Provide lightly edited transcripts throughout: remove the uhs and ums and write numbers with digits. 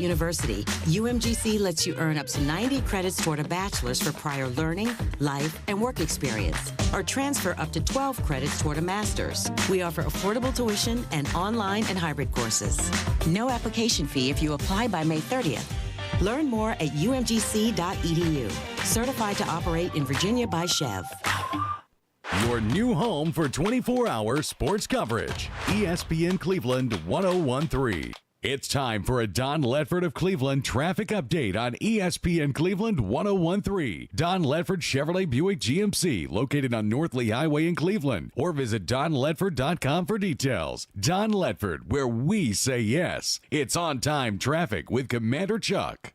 University, UMGC lets you earn up to 90 credits toward a bachelor's for prior learning, life, and work experience, or transfer up to 12 credits toward a master's. We offer affordable tuition and online and hybrid courses. No application fee if you apply by May 30th. Learn more at umgc.edu. Certified to operate in Virginia by Chev. Your new home for 24-hour sports coverage. ESPN Cleveland 1013. It's time for a Don Ledford of Cleveland traffic update on ESPN Cleveland 1013. Don Ledford Chevrolet Buick GMC, located on North Lee Highway in Cleveland. Or visit donledford.com for details. Don Ledford, where we say yes. It's on-time traffic with Commander Chuck.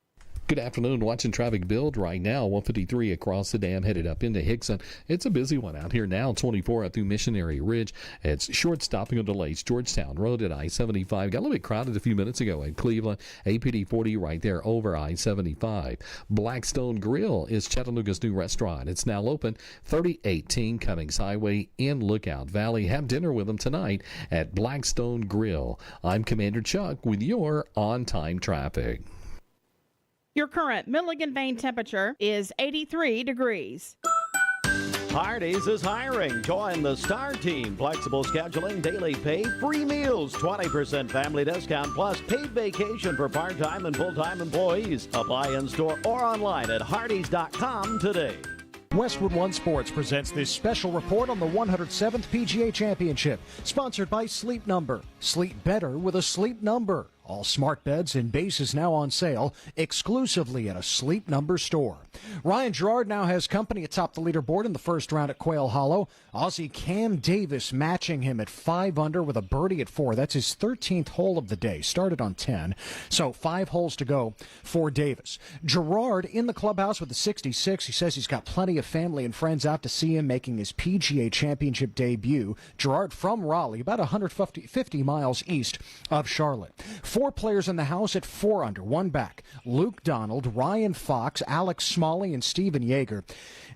Good afternoon. Watching traffic build right now. 153 across the dam, headed up into Hickson. It's a busy one out here now. 24 up through Missionary Ridge. It's short stopping or delays. Georgetown Road at I-75. Got a little bit crowded a few minutes ago in Cleveland. APD 40 right there over I-75. Blackstone Grill is Chattanooga's new restaurant. It's now open. 3018 Cummings Highway in Lookout Valley. Have dinner with them tonight at Blackstone Grill. I'm Commander Chuck with your on-time traffic. Your current Milligan Vane temperature is 83 degrees. Hardees is hiring. Join the STAR team. Flexible scheduling, daily pay, free meals, 20% family discount, plus paid vacation for part-time and full-time employees. Apply in-store or online at hardees.com today. Westwood One Sports presents this special report on the 107th PGA Championship, sponsored by Sleep Number. Sleep better with a Sleep Number. All smart beds and bases now on sale exclusively at a Sleep Number store. Ryan Gerard now has company atop the leaderboard in the first round at Quail Hollow. Aussie Cam Davis matching him at 5 under with a birdie at 4. That's his 13th hole of the day. Started on 10. So 5 holes to go for Davis. Gerard in the clubhouse with the 66. He says he's got plenty of family and friends out to see him making his PGA Championship debut. Gerard from Raleigh, about 150 miles east of Charlotte. 4 players in the house at 4 under, 1 back. Luke Donald, Ryan Fox, Alex Smalley, and Steven Yeager.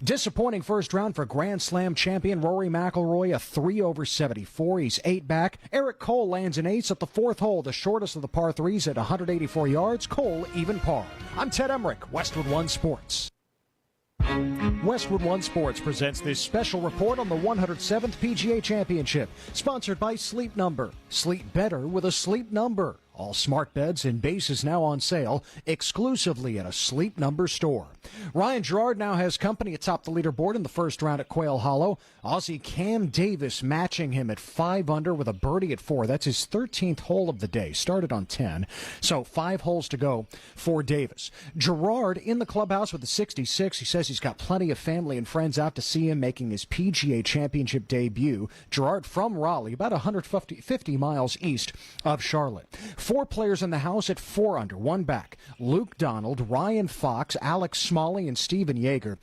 Disappointing first round for Grand Slam champion Rory McIlroy, a 3 over 74. He's 8 back. Eric Cole lands an ace at the 4th hole, the shortest of the par 3s at 184 yards. Cole even par. I'm Ted Emmerich, Westwood One Sports. Westwood One Sports presents this special report on the 107th PGA Championship, sponsored by Sleep Number. Sleep better with a Sleep Number. All smart beds and bases now on sale exclusively at a Sleep Number store. Ryan Gerard now has company atop the leaderboard in the first round at Quail Hollow. Aussie Cam Davis matching him at 5 under with a birdie at 4. That's his 13th hole of the day. Started on 10. So 5 holes to go for Davis. Gerard in the clubhouse with the 66. He says he's got plenty of family and friends out to see him making his PGA Championship debut. Gerard from Raleigh, about 150 miles east of Charlotte. 4 players in the house at 4 under, 1 back. Luke Donald, Ryan Fox, Alex Smalley, and Steven Yeager.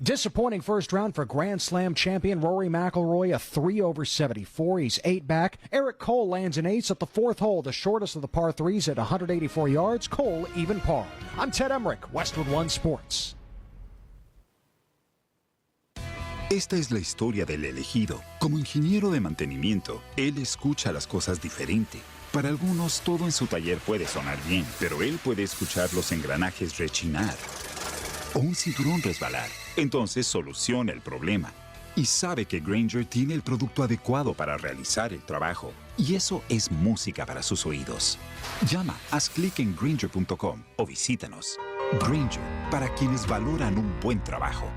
Disappointing first round for Grand Slam champion Rory McIlroy, a 3 over 74. He's 8 back. Eric Cole lands an ace at the 4th hole, the shortest of the par 3s at 184 yards. Cole even par. I'm Ted Emmerich, Westwood One Sports. Esta es la historia del elegido. Como ingeniero de mantenimiento, él escucha las cosas diferente. Para algunos, todo en su taller puede sonar bien, pero él puede escuchar los engranajes rechinar o un cinturón resbalar. Entonces soluciona el problema y sabe que Grainger tiene el producto adecuado para realizar el trabajo. Y eso es música para sus oídos. Llama, haz clic en Grainger.com o visítanos. Grainger, para quienes valoran un buen trabajo.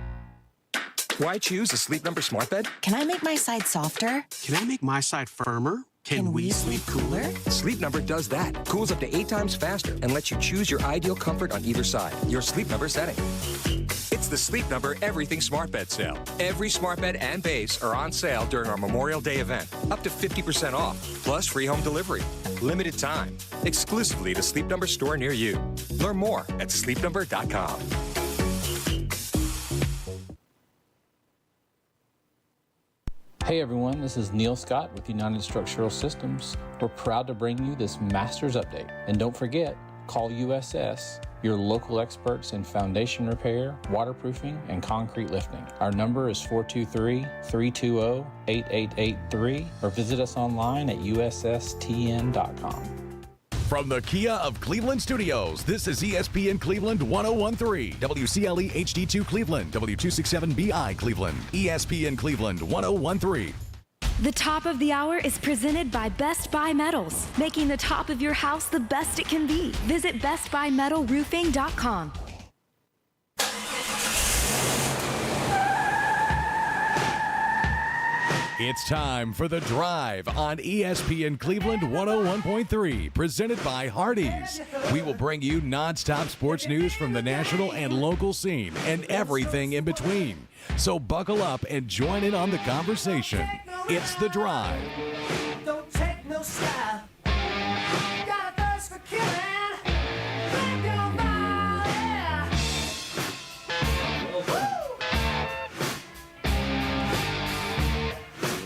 Why choose a Sleep Number smart bed? Can I make my side softer? Can I make my side firmer? Can we sleep cooler? Sleep Number does that. Cools up to 8 times faster and lets you choose your ideal comfort on either side. Your Sleep Number setting. It's the Sleep Number Everything Smart Bed sale. Every smart bed and base are on sale during our Memorial Day event. Up to 50% off, plus free home delivery. Limited time. Exclusively at a Sleep Number store near you. Learn more at sleepnumber.com. Hey everyone, this is Neil Scott with United Structural Systems. We're proud to bring you this Masters Update. And don't forget, call USS, your local experts in foundation repair, waterproofing, and concrete lifting. Our number is 423-320-8883 or visit us online at ussTN.com. From the Kia of Cleveland Studios, this is ESPN Cleveland 1013, WCLE HD2 Cleveland, W267BI Cleveland, ESPN Cleveland 1013. The top of the hour is presented by Best Buy Metals, making the top of your house the best it can be. Visit bestbuymetalroofing.com. It's time for The Drive on ESPN Cleveland 101.3, presented by Hardees. We will bring you nonstop sports news from the national and local scene and everything in between. So buckle up and join in on the conversation. It's The Drive. Don't take no style. Got a thirst for killing. Black on fire.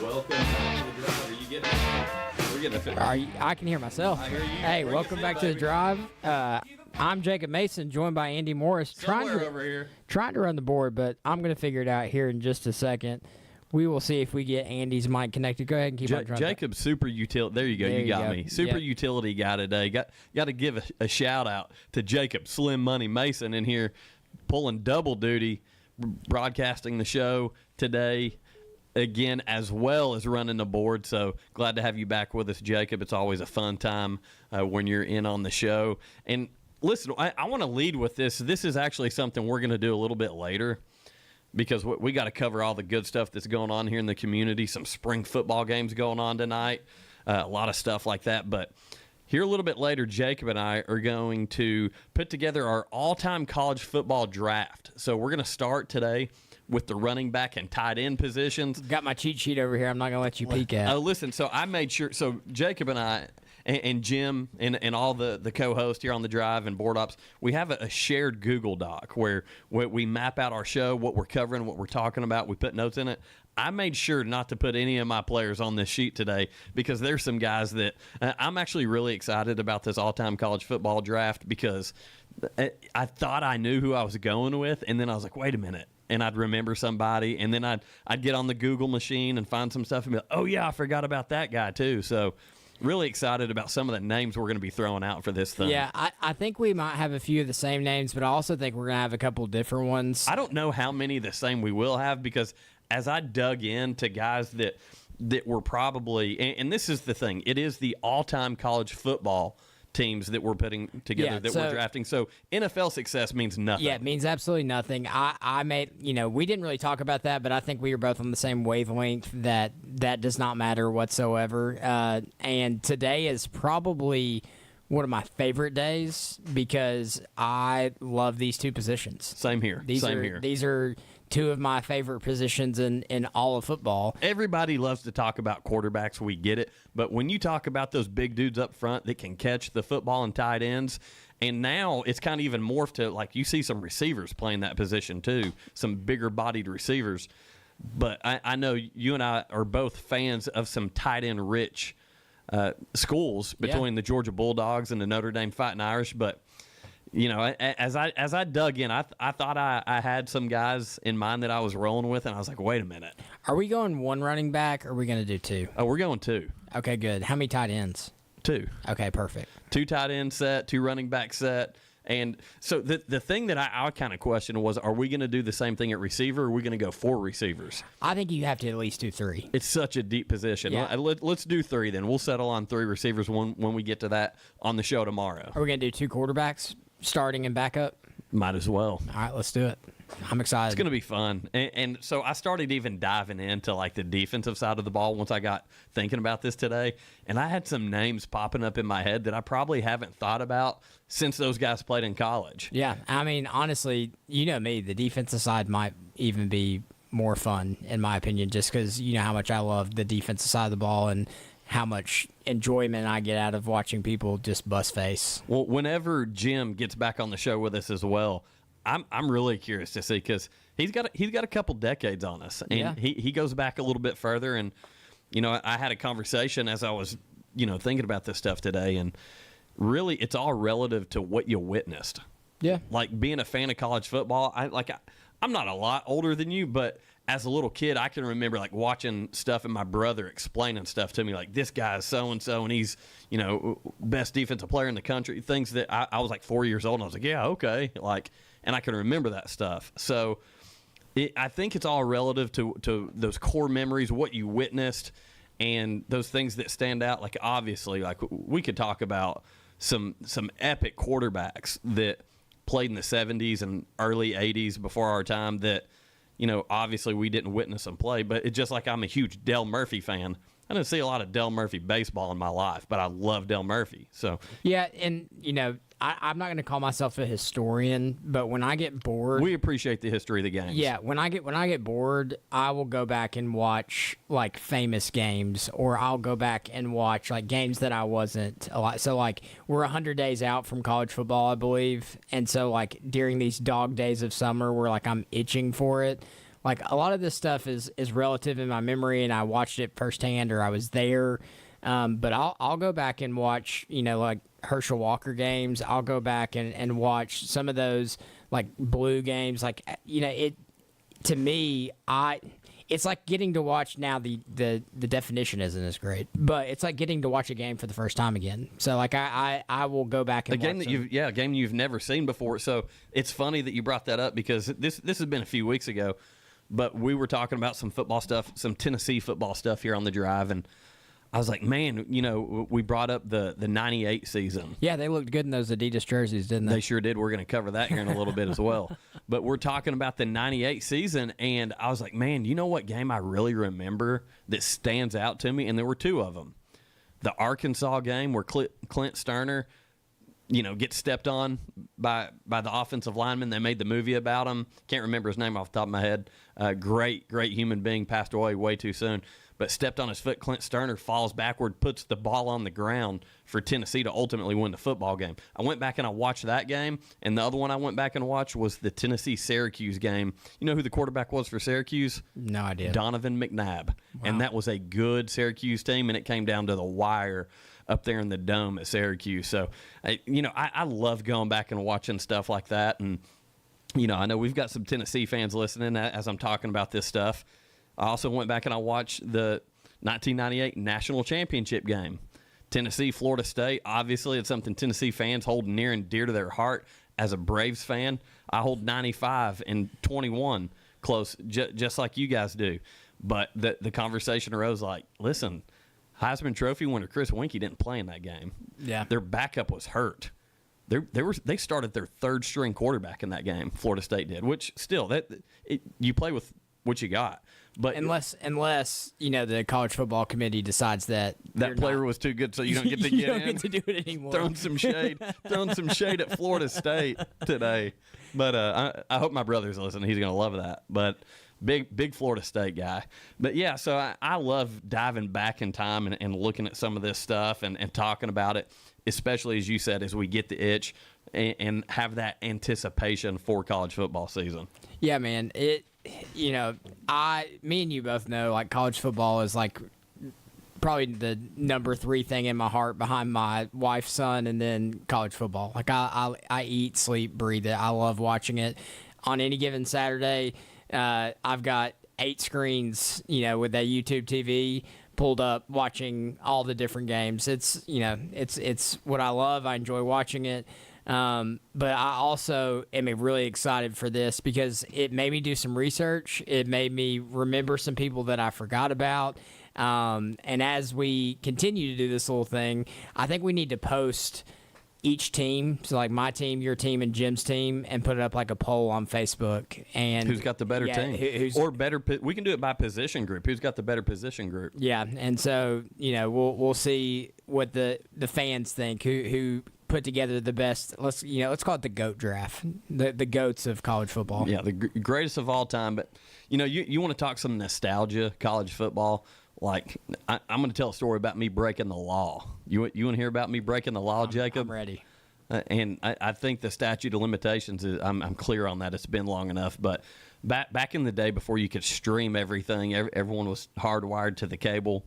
Welcome back to The Drive. Are you getting it? We're getting it. I can hear myself. I hear you. Hey, welcome back to The Drive. I'm Jacob Mason, joined by Andy Morris. Trying to run the board, but I'm going to figure it out here in just a second. We will see if we get Andy's mic connected. Go ahead and keep on trying. Jacob's super utility. There you go. There you got me. Super utility guy today. Got to give a shout out to Jacob Slim Money Mason in here, pulling double duty, broadcasting the show today again, as well as running the board. So glad to have you back with us, Jacob. It's always a fun time when you're in on the show. And listen, I want to lead with this. This is actually something we're going to do a little bit later, because we got to cover all the good stuff that's going on here in the community. Some spring football games going on tonight, a lot of stuff like that. But here a little bit later, Jacob and I are going to put together our all-time college football draft. So we're going to start today with the running back and tight end positions. Got my cheat sheet over here. I'm not going to let you peek at. Listen, so I made sure. So Jacob and I and Jim and all the co-hosts here on The Drive and Board Ops, we have a shared Google Doc where we map out our show, what we're covering, what we're talking about. We put notes in it. I made sure not to put any of my players on this sheet today because there's some guys that I'm actually really excited about this all-time college football draft, because I thought I knew who I was going with, and then I was like, wait a minute. And I'd remember somebody, and then I'd get on the Google machine and find some stuff and be like, oh, yeah, I forgot about that guy too. So really excited about some of the names we're going to be throwing out for this thing. Yeah, I think we might have a few of the same names, but I also think we're going to have a couple different ones. I don't know how many the same we will have, because as I dug into guys that were probably, and this is the thing, it is the all-time college football teams that we're putting together we're drafting. So NFL success means nothing. Yeah, it means absolutely nothing. I made, we didn't really talk about that, but I think we were both on the same wavelength that does not matter whatsoever. And today is probably one of my favorite days because I love these two positions. Same here. These are two of my favorite positions in all of football. Everybody loves to talk about quarterbacks. We get it. But when you talk about those big dudes up front that can catch the football and tight ends, and now it's kind of even morphed to, like, you see some receivers playing that position too, some bigger-bodied receivers. But I know you and I are both fans of some tight end-rich schools between the Georgia Bulldogs and the Notre Dame Fighting Irish. But as I dug in, I thought I had some guys in mind that I was rolling with, and I was like, wait a minute. Are we going one running back, or are we going to do two? Oh, we're going two. Okay, good. How many tight ends? Two. Okay, perfect. Two tight end set, two running back set. And so the thing that I kind of questioned was, are we going to do the same thing at receiver, or are we going to go 4 receivers? I think you have to at least do 3. It's such a deep position. Yeah. Let's do 3 then. We'll settle on 3 receivers when we get to that on the show tomorrow. Are we going to do 2 quarterbacks, starting and backup? Might as well. All right, let's do it. I'm excited. It's going to be fun. And so I started even diving into, like, the defensive side of the ball once I got thinking about this today. And I had some names popping up in my head that I probably haven't thought about since those guys played in college. Yeah, I mean, honestly, you know me, the defensive side might even be more fun, in my opinion, just because you know how much I love the defensive side of the ball and how much enjoyment I get out of watching people just bust face. Well, whenever Jim gets back on the show with us as well, I'm really curious to see, because he's got a couple decades on us, and he goes back a little bit further. And I had a conversation as I was thinking about this stuff today, and really it's all relative to what you witnessed. Yeah, like being a fan of college football. I'm not a lot older than you, but as a little kid, I can remember like watching stuff and my brother explaining stuff to me, like this guy's so and so, and he's best defensive player in the country. Things that I was like 4 years old, and I was like, yeah, okay, like, and I can remember that stuff. So I think it's all relative to those core memories, what you witnessed, and those things that stand out. Like obviously, like we could talk about some epic quarterbacks that played in the 70s and early 80s before our time that. Obviously we didn't witness them play, but it's just like I'm a huge Del Murphy fan. I didn't see a lot of Del Murphy baseball in my life, but I love Del Murphy. So yeah, and I'm not going to call myself a historian, but when I get bored, we appreciate the history of the games. Yeah, when I get bored, I will go back and watch like famous games, or I'll go back and watch like games that I wasn't a lot. So like we're 100 days out from college football, I believe, and so like during these dog days of summer, where like I'm itching for it. Like a lot of this stuff is relative in my memory, and I watched it firsthand, or I was there. But I'll go back and watch, like Herschel Walker games. I'll go back and watch some of those like Blue games. Like, to me, it's like getting to watch now. The definition isn't as great, but it's like getting to watch a game for the first time again. So like I will go back and a game a game you've never seen before. So it's funny that you brought that up, because this has been a few weeks ago, but we were talking about some football stuff, some Tennessee football stuff here on the drive, and I was like, man, we brought up the 98 season. Yeah, they looked good in those Adidas jerseys, didn't they? They sure did. We're going to cover that here in a little bit as well. But we're talking about the 98 season, and I was like, man, you know what game I really remember that stands out to me? And there were two of them. The Arkansas game where Clint Sterner, gets stepped on by the offensive lineman. They made the movie about him. Can't remember his name off the top of my head. Great human being, passed away way too soon. But stepped on his foot. Clint Sterner falls backward, puts the ball on the ground for Tennessee to ultimately win the football game. I went back and I watched that game, and the other one I went back and watched was the Tennessee-Syracuse game. You know who the quarterback was for Syracuse? No idea. Donovan McNabb. Wow. And that was a good Syracuse team, and it came down to the wire up there in the dome at Syracuse. So, I love going back and watching stuff like that. And, I know we've got some Tennessee fans listening as I'm talking about this stuff. I also went back and I watched the 1998 National Championship game. Tennessee, Florida State. Obviously, it's something Tennessee fans hold near and dear to their heart. As a Braves fan, I hold 95 and 21 close, just like you guys do. But the conversation arose like, listen, Heisman Trophy winner Chris Winkie didn't play in that game. Yeah. Their backup was hurt. They started their third string quarterback in that game. Florida State did, which still you play with what you got. But unless the college football committee decides that player was too good, so you don't get to get in. Get to do it anymore. Throwing some shade at Florida State today. But I hope my brother's listening. He's going to love that. But big Florida State guy. But yeah, so I love diving back in time and looking at some of this stuff and talking about it, especially as you said, as we get the itch and have that anticipation for college football season. Yeah, man. Me and you both know, like, college football is like probably the number 3 thing in my heart behind my wife's son, and then college football. Like I eat, sleep, breathe it. I love watching it. On any given Saturday, I've got 8 screens, with that YouTube TV pulled up, watching all the different games. It's what I love. I enjoy watching it. But I also am really excited for this because it made me do some research. It made me remember some people that I forgot about. And as we continue to do this little thing, I think we need to post each team, so like my team, your team, and Jim's team, and put it up like a poll on Facebook. And who's got the better team? Or better? We can do it by position group. Who's got the better position group? Yeah, and so we'll see what the fans think. Who put together the best? Let's call it the GOAT draft. The GOATs of college football. Yeah, the greatest of all time. But you want to talk some nostalgia, college football. Like, I'm going to tell a story about me breaking the law. You want to hear about me breaking the law, Jacob? I'm ready. And I think the statute of limitations is, I'm clear on that. It's been long enough. But back in the day, before you could stream everything, everyone was hardwired to the cable.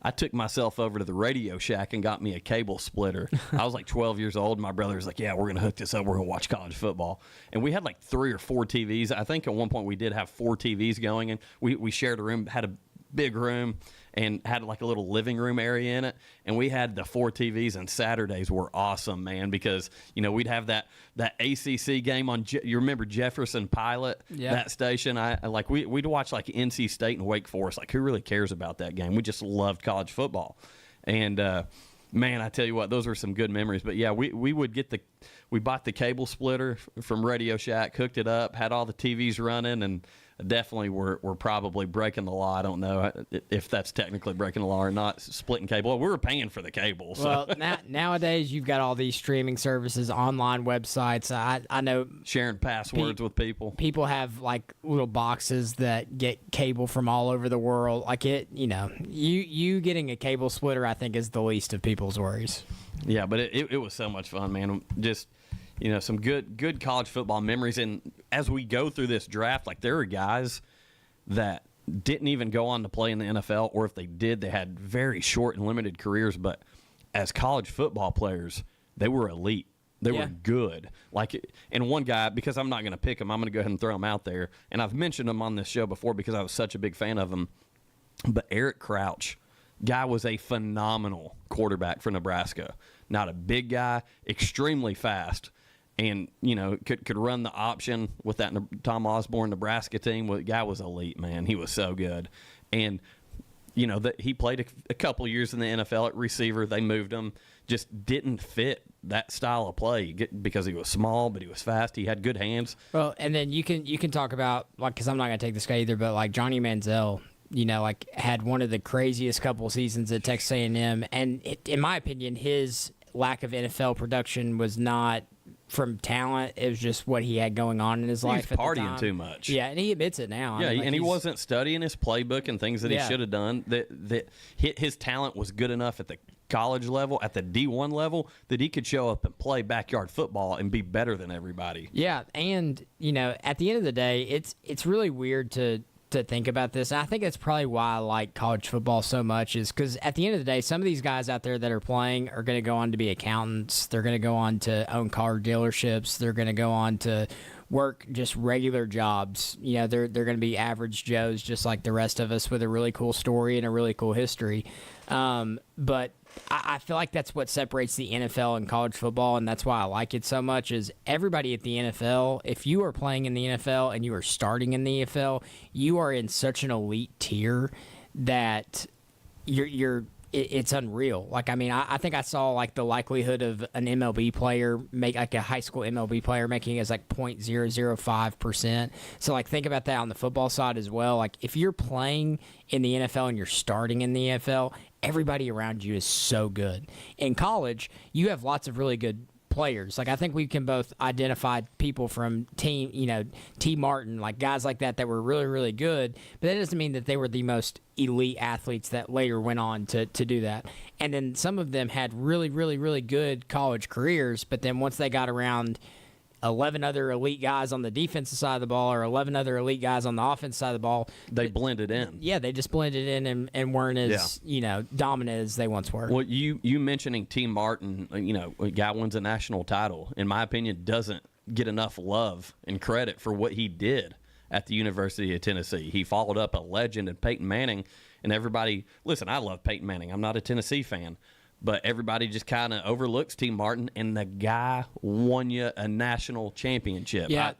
I took myself over to the Radio Shack and got me a cable splitter. I was like 12 years old. And my brother was like, yeah, we're going to hook this up. We're going to watch college football. And we had like 3 or 4 TVs. I think at one point we did have 4 TVs going, and we shared a room, had a big room, and had like a little living room area in it. And we had the 4 TVs, and Saturdays were awesome, man, because, we'd have that ACC game on, you remember Jefferson Pilot, that station? We'd watch like NC State and Wake Forest. Like, who really cares about that game? We just loved college football. And, man, I tell you what, those are some good memories. But, yeah, we would we bought the cable splitter from Radio Shack, hooked it up, had all the TVs running, and definitely we're probably breaking the law. I don't know if that's technically breaking the law or not, splitting cable. Well, we were paying for the cable. So. Well, nowadays you've got all these streaming services, online websites. I know sharing passwords with people. People have like little boxes that get cable from all over the world. Like you getting a cable splitter, I think, is the least of people's worries. Yeah, but it was so much fun, man. Just some good college football memories. And as we go through this draft, like, there are guys that didn't even go on to play in the NFL, or if they did, they had very short and limited careers. But as college football players, they were elite. They were good. And one guy, because I'm not going to pick him, I'm going to go ahead and throw him out there. And I've mentioned him on this show before because I was such a big fan of him. But Eric Crouch, guy was a phenomenal quarterback for Nebraska. Not a big guy, extremely fast. And, could run the option with that Tom Osborne Nebraska team. The guy was elite, man. He was so good. And, he played a couple years in the NFL at receiver. They moved him. Just didn't fit that style of play because he was small, but he was fast. He had good hands. Well, and then you can talk about, because I'm not going to take this guy either, but like Johnny Manziel, had one of the craziest couple seasons at Texas A&M. And in my opinion, his lack of NFL production was not from talent. It was just what he had going on in his life. He was partying too much. Yeah, and he admits it now. Yeah, and he wasn't studying his playbook and things that he should have done. That his talent was good enough at the college level, at the D1 level, that he could show up and play backyard football and be better than everybody. Yeah, and at the end of the day, it's really weird to think about this. And I think that's probably why I like college football so much, is because at the end of the day, some of these guys out there that are playing are going to go on to be accountants. They're going to go on to own car dealerships. They're going to go on to work just regular jobs. They're going to be average Joes just like the rest of us, with a really cool story and a really cool history. But I feel like that's what separates the NFL and college football, and that's why I like it so much, is everybody at the NFL, if you are playing in the NFL and you are starting in the NFL, you are in such an elite tier that it's unreal. I think I saw like the likelihood of an MLB player a high school MLB player making is like 0.005%. So like think about that on the football side as well. Like if you're playing in the NFL and you're starting in the NFL, everybody around you is so good. In college, you have lots of really good players. Like I think we can both identify people from T. Martin, like guys like that were really, really good, but that doesn't mean that they were the most elite athletes that later went on to do that. And then some of them had really, really, really good college careers, but then once they got around 11 other elite guys on the defensive side of the ball or 11 other elite guys on the offensive side of the ball, they blended in. Yeah, they just blended in and weren't as dominant as they once were. Well, you mentioning T. Martin, a guy wins a national title, in my opinion, doesn't get enough love and credit for what he did at the University of Tennessee. He followed up a legend in Peyton Manning, and everybody, listen, I love Peyton Manning. I'm not a Tennessee fan. But everybody just kind of overlooks T. Martin, and the guy won you a national championship. Yeah.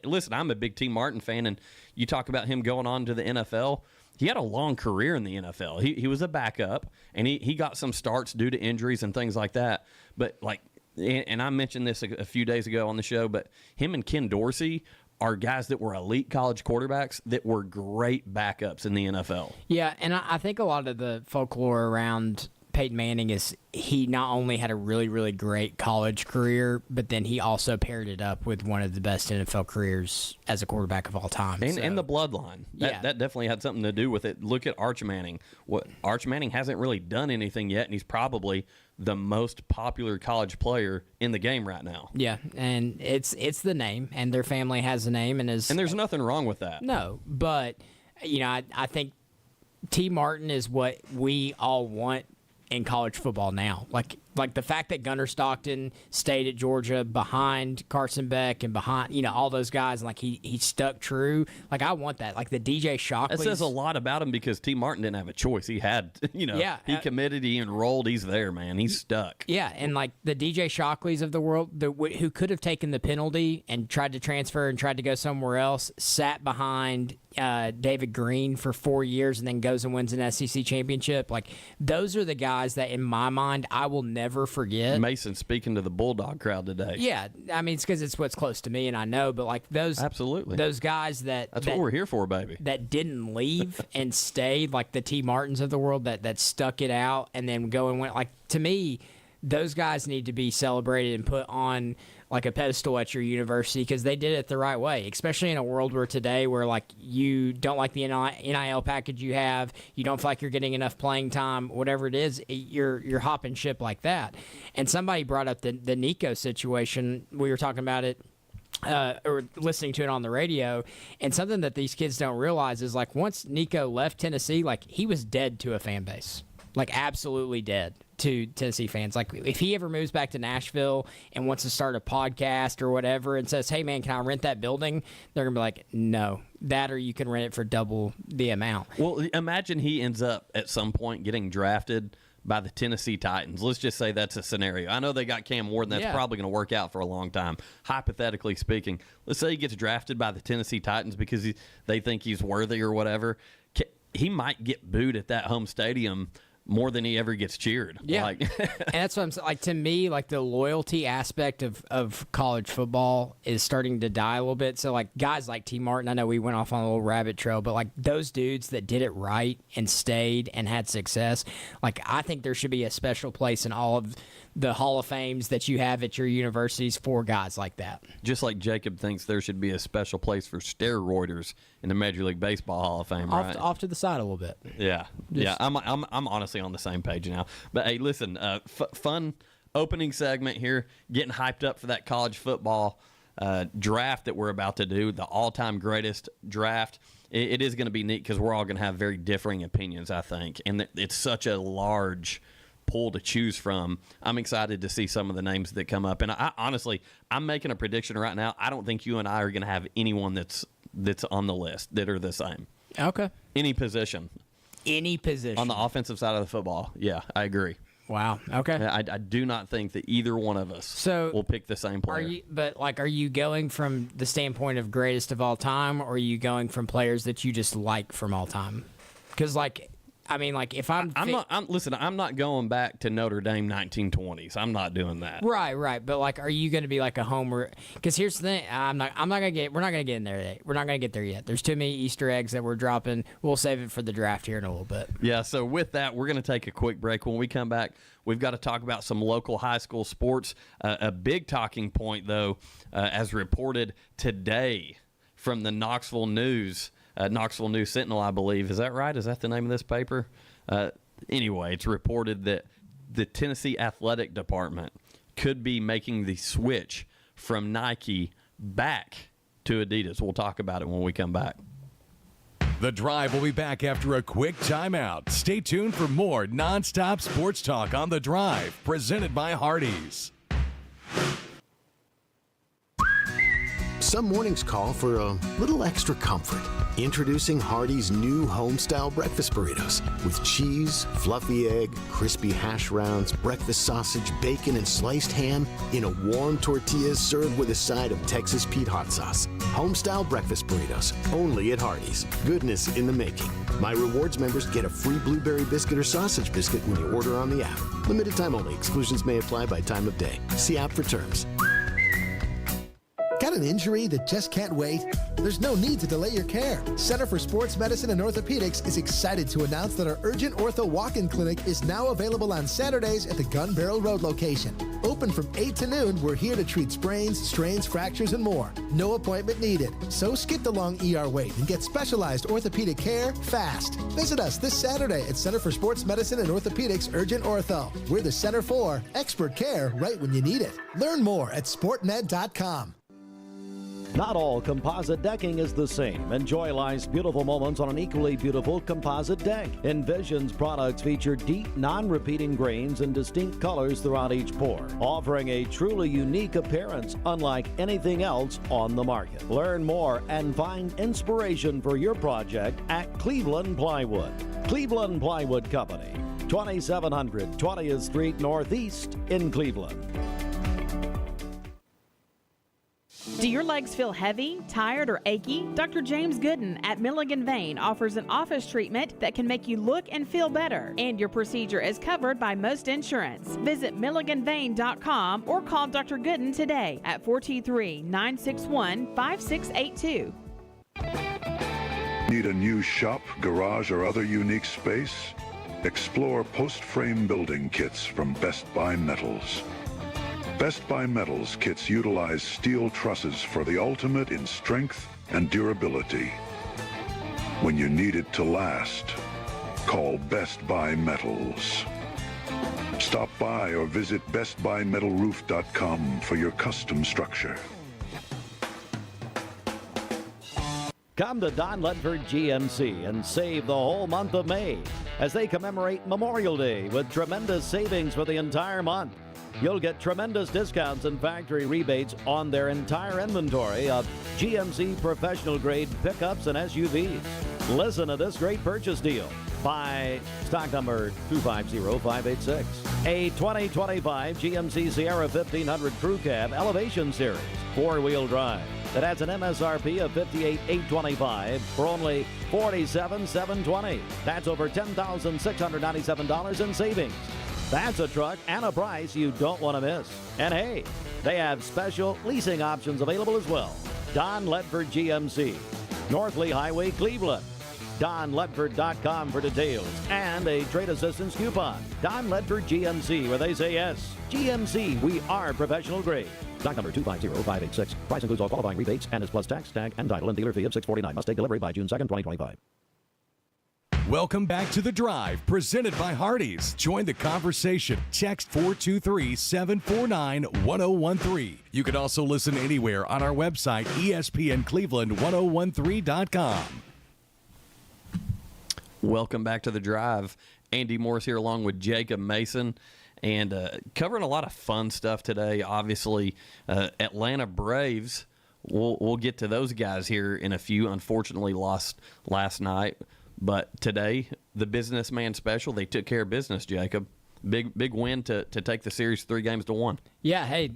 Listen, I'm a big T. Martin fan, and you talk about him going on to the NFL. He had a long career in the NFL. He was a backup, and he got some starts due to injuries and things like that. But, and I mentioned this a few days ago on the show, but him and Ken Dorsey are guys that were elite college quarterbacks that were great backups in the NFL. Yeah, and I think a lot of the folklore around Peyton Manning is he not only had a really, really great college career, but then he also paired it up with one of the best NFL careers as a quarterback of all time. And the bloodline. That definitely had something to do with it. Look at Arch Manning. Arch Manning hasn't really done anything yet, and he's probably the most popular college player in the game right now. Yeah, and it's the name, and their family has a name. And there's nothing wrong with that. No, but, I think T. Martin is what we all want in college football now. Like the fact that Gunnar Stockton stayed at Georgia behind Carson Beck and behind, all those guys, and like he stuck true. Like, I want that. Like the DJ Shockley. That says a lot about him because T. Martin didn't have a choice. He had, he committed, he enrolled, he's there, man. He's stuck. Yeah, and like the DJ Shockleys of the world, who could have taken the penalty and tried to transfer and tried to go somewhere else, sat behind David Green for 4 years and then goes and wins an SEC championship. Like, those are the guys that, in my mind, I will never forget. Mason speaking to the Bulldog crowd today. Yeah, I mean, it's because it's what's close to me, and I know, but like those guys that's what we're here for, baby. That didn't leave and stayed, like the T. Martins of the world that stuck it out and then go and went. Like, to me, those guys need to be celebrated and put on like a pedestal at your university because they did it the right way, especially in a world where today where like you don't like the NIL package you have, you don't feel like you're getting enough playing time, whatever it is, you're hopping ship like that. And somebody brought up the Nico situation. We were talking about it or listening to it on the radio, and something that these kids don't realize is like once Nico left Tennessee, like he was dead to a fan base. Like, absolutely dead to Tennessee fans. Like, if he ever moves back to Nashville and wants to start a podcast or whatever and says, hey, man, can I rent that building? They're going to be like, no. That or you can rent it for double the amount. Well, imagine he ends up at some point getting drafted by the Tennessee Titans. Let's just say that's a scenario. I know they got Cam Ward, and that's probably going to work out for a long time, hypothetically speaking. Let's say he gets drafted by the Tennessee Titans because they think he's worthy or whatever. He might get booed at that home stadium more than he ever gets cheered. Yeah. And that's what I'm saying. Like, to me, like, the loyalty aspect of college football is starting to die a little bit. So, like, guys like T. Martin, I know we went off on a little rabbit trail, but, like, those dudes that did it right and stayed and had success, like, I think there should be a special place in all of the Hall of Fames that you have at your universities for guys like that. Just like Jacob thinks there should be a special place for steroiders in the Major League Baseball Hall of Fame, right? Off to the side a little bit. Yeah. I'm honestly on the same page now. But, hey, listen, fun opening segment here, getting hyped up for that college football draft that we're about to do, the all-time greatest draft. It is going to be neat because we're all going to have very differing opinions, I think. And it's such a large pool to choose from. I'm excited to see some of the names that come up. And I'm making a prediction right now. I don't think you and I are going to have anyone that's on the list that are the same. Okay. Any position. On the offensive side of the football. Yeah, I agree. Wow. Okay. I do not think that either one of us will pick the same player. Are you going from the standpoint of greatest of all time, or are you going from players that you just like from all time? Because, like, I mean, like, if I'm not going back to Notre Dame 1920s. I'm not doing that. Right. But, like, are you going to be like a homer? Because here's the thing. We're not going to get in there today. We're not going to get there yet. There's too many Easter eggs that we're dropping. We'll save it for the draft here in a little bit. Yeah, so with that, we're going to take a quick break. When we come back, we've got to talk about some local high school sports. A big talking point, though, as reported today from the Knoxville News Sentinel, I believe. Is that right? Is that the name of this paper? Anyway, it's reported that the Tennessee Athletic Department could be making the switch from Nike back to Adidas. We'll talk about it when we come back. The Drive will be back after a quick timeout. Stay tuned for more nonstop sports talk on The Drive, presented by Hardees. Some mornings call for a little extra comfort. Introducing Hardee's new home-style breakfast burritos with cheese, fluffy egg, crispy hash browns, breakfast sausage, bacon, and sliced ham in a warm tortilla served with a side of Texas Pete hot sauce. Home-style breakfast burritos, only at Hardee's. Goodness in the making. My Rewards members get a free blueberry biscuit or sausage biscuit when you order on the app. Limited time only. Exclusions may apply by time of day. See app for terms. Got an injury that just can't wait? There's no need to delay your care. Center for Sports Medicine and Orthopedics is excited to announce that our Urgent Ortho Walk-In Clinic is now available on Saturdays at the Gun Barrel Road location. Open from 8 to noon, we're here to treat sprains, strains, fractures, and more. No appointment needed. So skip the long ER wait and get specialized orthopedic care fast. Visit us this Saturday at Center for Sports Medicine and Orthopedics Urgent Ortho. We're the center for expert care right when you need it. Learn more at sportmed.com. Not all composite decking is the same. Enjoy life's beautiful moments on an equally beautiful composite deck. Envision's products feature deep, non-repeating grains and distinct colors throughout each pour, offering a truly unique appearance unlike anything else on the market. Learn more and find inspiration for your project at Cleveland Plywood. Cleveland Plywood Company, 2700 20th Street Northeast in Cleveland. Do your legs feel heavy, tired, or achy? Dr. James Gooden at Milligan Vein offers an office treatment that can make you look and feel better, and your procedure is covered by most insurance. Visit milliganvein.com or call Dr. Gooden today at 423-961-5682. Need a new shop, garage, or other unique space? Explore post-frame building kits from Best Buy Metals. Best Buy Metals kits utilize steel trusses for the ultimate in strength and durability. When you need it to last, call Best Buy Metals. Stop by or visit bestbuymetalroof.com for your custom structure. Come to Don Ledford GMC and save the whole month of May as they commemorate Memorial Day with tremendous savings for the entire month. You'll get tremendous discounts and factory rebates on their entire inventory of GMC professional-grade pickups and SUVs. Listen to this great purchase deal. Buy stock number 250586. A 2025 GMC Sierra 1500 Crew Cab Elevation Series 4-wheel drive that has an MSRP of $58,825 for only $47,720. That's over $10,697 in savings. That's a truck and a price you don't want to miss. And hey, they have special leasing options available as well. Don Ledford GMC, North Lee Highway, Cleveland. DonLedford.com for details and a trade assistance coupon. Don Ledford GMC, where they say yes. GMC, we are professional grade. Stock number 250586. Price includes all qualifying rebates and is plus tax, tag, and title and dealer fee of $649. Must take delivery by June 2nd, 2025. Welcome back to The Drive, presented by Hardees. Join the conversation. Text 423-749-1013. You can also listen anywhere on our website, ESPNCleveland1013.com. Welcome back to The Drive. Andy Morris here along with Jacob Mason, and covering a lot of fun stuff today. Obviously, Atlanta Braves, we'll get to those guys here in a few. Unfortunately, lost last night. But today, the businessman special, they took care of business, Jacob. Big win to take the series 3-1. Yeah, hey,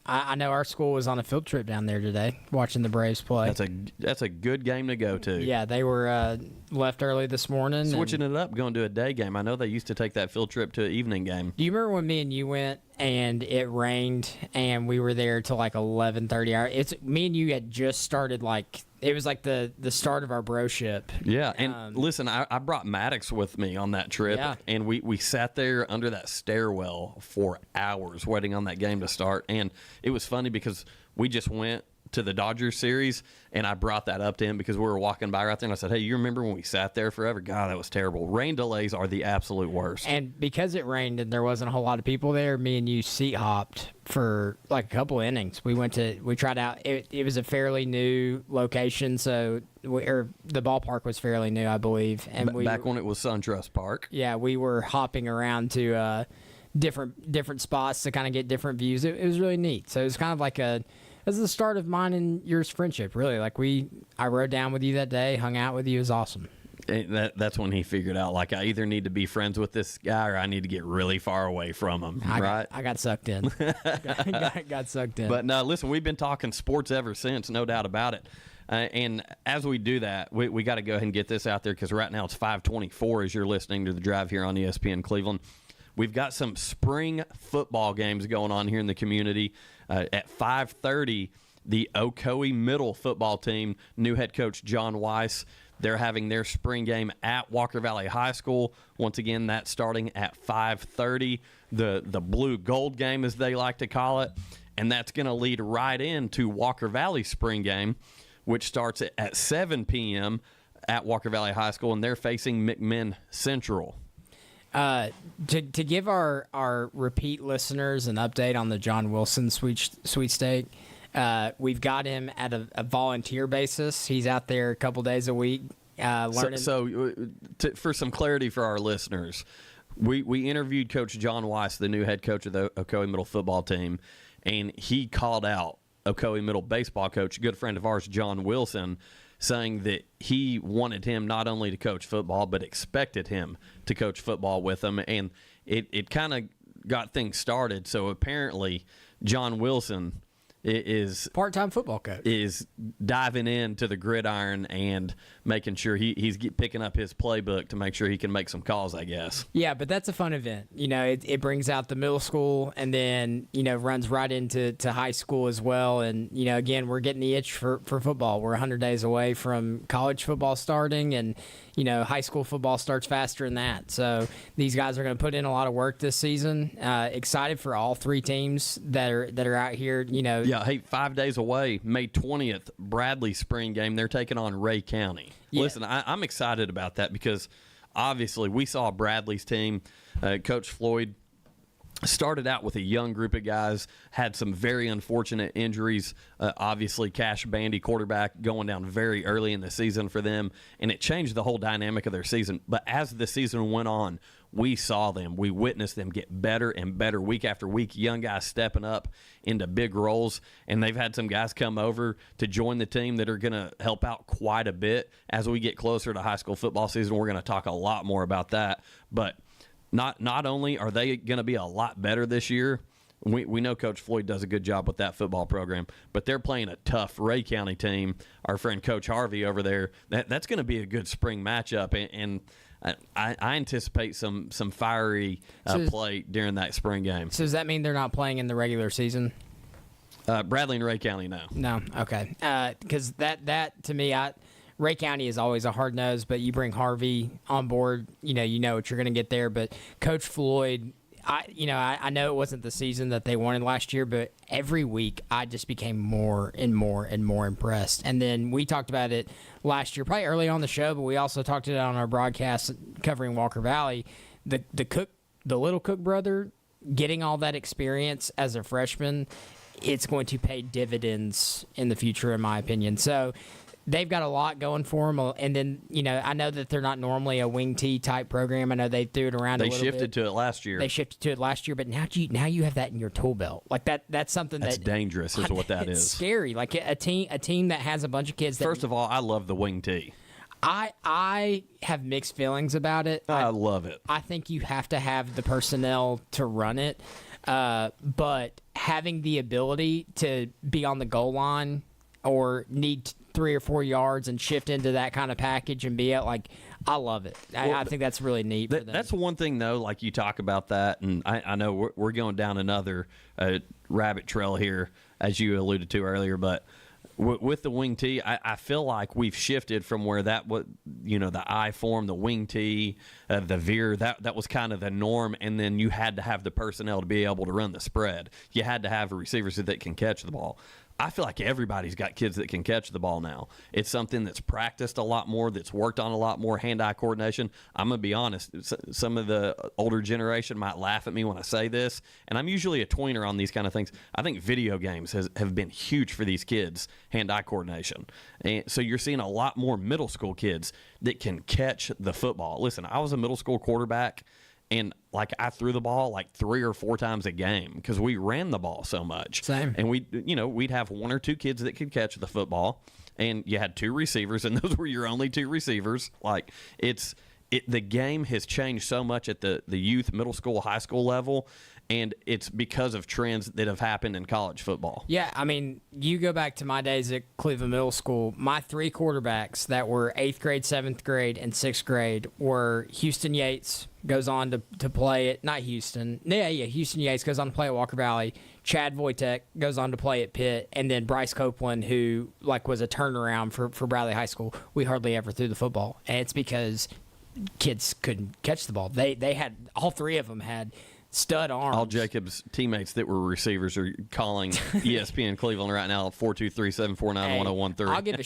I know our school was on a field trip down there today, watching the Braves play. That's a good game to go to. Yeah, they were left early this morning. Switching it up, going to a day game. I know they used to take that field trip to an evening game. Do you remember when me and you went and it rained and we were there till like 11:30? Me and you had just started it was like the start of our broship. Yeah, and listen, I brought Maddox with me on that trip, and we sat there under that stairwell for hours waiting on that game to start. And it was funny because we just went to the Dodgers series, and I brought that up to him because we were walking by right there, and I said, hey, you remember when we sat there forever? God, that was terrible. Rain delays are the absolute worst. And because it rained and there wasn't a whole lot of people there, me and you seat hopped for like a couple innings. We tried out. It was a fairly new location, so the ballpark was fairly new, I believe. And back when it was SunTrust Park. Yeah, we were hopping around to different spots to kind of get different views. It was really neat. So it was kind of like it was the start of mine and yours friendship, really. I rode down with you that day, hung out with you. It was awesome. That's when he figured out, I either need to be friends with this guy or I need to get really far away from him, right? I got sucked in. got sucked in. But no, listen, we've been talking sports ever since, no doubt about it. And as we do that, we got to go ahead and get this out there because right now it's 5:24 as you're listening to The Drive here on ESPN Cleveland. We've got some spring football games going on here in the community. At 5:30, the Ocoee Middle football team, new head coach John Weiss, they're having their spring game at Walker Valley High School. Once again, that's starting at 5:30. The blue gold game, as they like to call it, and that's going to lead right into Walker Valley spring game, which starts at 7 p.m. at Walker Valley High School, and they're facing McMinn Central. To give our repeat listeners an update on the John Wilson sweepstake, We've got him at a volunteer basis. He's out there a couple days a week learning. For some clarity for our listeners, we interviewed Coach John Weiss, the new head coach of the Ocoee Middle football team, and he called out Ocoee Middle baseball coach, a good friend of ours, John Wilson, saying that he wanted him not only to coach football but expected him to coach football with him, and it kind of got things started. So apparently John Wilson is part-time football coach, is diving into the gridiron and making sure he's picking up his playbook to make sure he can make some calls, I guess. Yeah, but that's a fun event. It brings out the middle school and then, runs right into high school as well. And, again, we're getting the itch for football. We're 100 days away from college football starting, and, high school football starts faster than that. So these guys are going to put in a lot of work this season. Excited for all three teams that are out here, Yeah, hey, 5 days away, May 20th, Bradley spring game. They're taking on Ray County. Yeah. Listen, I'm excited about that because obviously we saw Bradley's team. Coach Floyd started out with a young group of guys, had some very unfortunate injuries. Obviously, Cash Bandy, quarterback, going down very early in the season for them, and it changed the whole dynamic of their season. But as the season went on, we saw them. We witnessed them get better and better week after week, young guys stepping up into big roles, and they've had some guys come over to join the team that are going to help out quite a bit as we get closer to high school football season. We're going to talk a lot more about that, but not only are they going to be a lot better this year, we know Coach Floyd does a good job with that football program, but they're playing a tough Ray County team. Our friend Coach Harvey over there, that's going to be a good spring matchup, and I anticipate some fiery play during that spring game. So does that mean they're not playing in the regular season? Bradley and Ray County, no. No, okay. Because that to me, Ray County is always a hard nose, but you bring Harvey on board, you know what you're going to get there. But Coach Floyd, I know it wasn't the season that they wanted last year, but every week I just became more and more and more impressed. And then we talked about it last year, probably early on the show, but we also talked about it on our broadcast covering Walker Valley. The little Cook brother, getting all that experience as a freshman, it's going to pay dividends in the future, in my opinion. So they've got a lot going for them. And then, I know that they're not normally a wing T type program. I know they threw it around a little bit. They shifted to it last year. But now you have that in your tool belt. Like that's something that's dangerous is what that is. It's scary. Like a team that has a bunch of kids. First of all, I love the wing T. I have mixed feelings about it. I love it. I think you have to have the personnel to run it. But having the ability to be on the goal line or need 3 or 4 yards and shift into that kind of package and be at, I love it. I think that's really neat for them. That's one thing, though, like you talk about that, and I know we're going down another rabbit trail here, as you alluded to earlier, but with the wing T, I feel like we've shifted from where the I form, the wing T, the veer, that was kind of the norm, and then you had to have the personnel to be able to run the spread. You had to have receivers that can catch the ball. I feel like everybody's got kids that can catch the ball now. It's something that's practiced a lot more, that's worked on a lot more, hand-eye coordination. I'm going to be honest, some of the older generation might laugh at me when I say this, and I'm usually a tweener on these kind of things. I think video games have been huge for these kids, hand-eye coordination. And so you're seeing a lot more middle school kids that can catch the football. Listen, I was a middle school quarterback, and I threw the ball 3 or 4 times a game because we ran the ball so much. Same. And we'd have 1 or 2 kids that could catch the football, and you had 2 receivers, and those were your only 2 receivers. The game has changed so much at the youth, middle school, high school level, and it's because of trends that have happened in college football. Yeah, I mean, you go back to my days at Cleveland Middle School, my 3 quarterbacks that were 8th grade, 7th grade, and 6th grade were Houston Yates, goes on to play at, not Houston, Houston Yates goes on to play at Walker Valley, Chad Wojtek goes on to play at Pitt, and then Bryce Copeland, who was a turnaround for Bradley High School. We hardly ever threw the football, and it's because kids couldn't catch the ball. They had, all 3 of them had stud arms. All Jacob's teammates that were receivers are calling ESPN Cleveland right now, 423-749-1013. I'll give a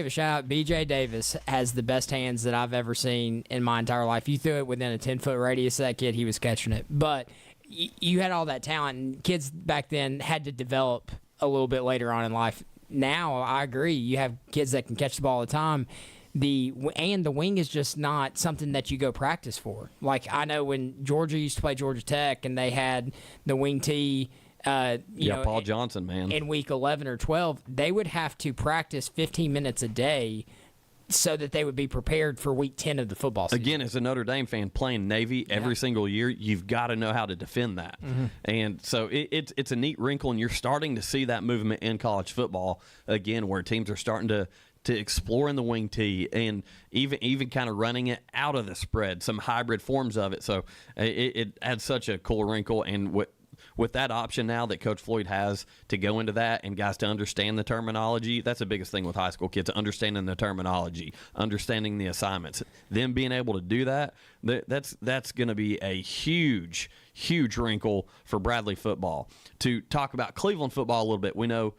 shout out. BJ Davis has the best hands that I've ever seen in my entire life. You threw it within a 10-foot radius of that kid, he was catching it. But you had all that talent, and kids back then had to develop a little bit later on in life. Now, I agree. You have kids that can catch the ball all the time. The wing is just not something that you go practice for. Like, I know when Georgia used to play Georgia Tech and they had the wing tee, Paul Johnson, man. In week 11 or 12, they would have to practice 15 minutes a day so that they would be prepared for week 10 of the football season. Again, as a Notre Dame fan playing Navy every single year, you've got to know how to defend that. Mm-hmm. And so it's a neat wrinkle, and you're starting to see that movement in college football, again, where teams are starting to explore in the wing tee and even kind of running it out of the spread, some hybrid forms of it. So it adds such a cool wrinkle. And with that option now that Coach Floyd has to go into that and guys to understand the terminology, that's the biggest thing with high school kids, understanding the terminology, understanding the assignments. Them being able to do that's going to be a huge, huge wrinkle for Bradley football. To talk about Cleveland football a little bit, we know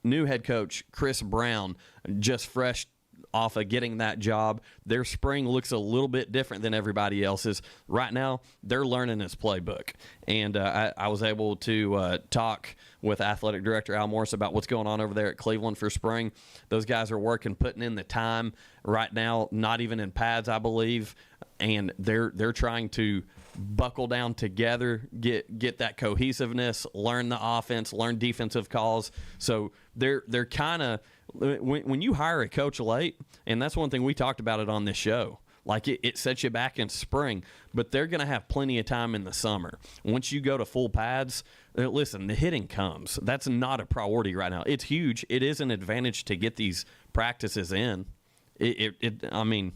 new head coach Chris Brown, just fresh off of getting that job. Their spring looks a little bit different than everybody else's. Right now, they're learning his playbook. And I was able to talk with athletic director Al Morris about what's going on over there at Cleveland for spring. Those guys are working, putting in the time right now, not even in pads, I believe. And they're trying to buckle down together, get that cohesiveness, learn the offense, learn defensive calls. So they're kind of, when you hire a coach late, and that's one thing we talked about it on this show, like it sets you back in spring, but they're going to have plenty of time in the summer. Once you go to full pads, listen, the hitting comes. That's not a priority right now. It's huge. It is an advantage to get these practices in. I mean,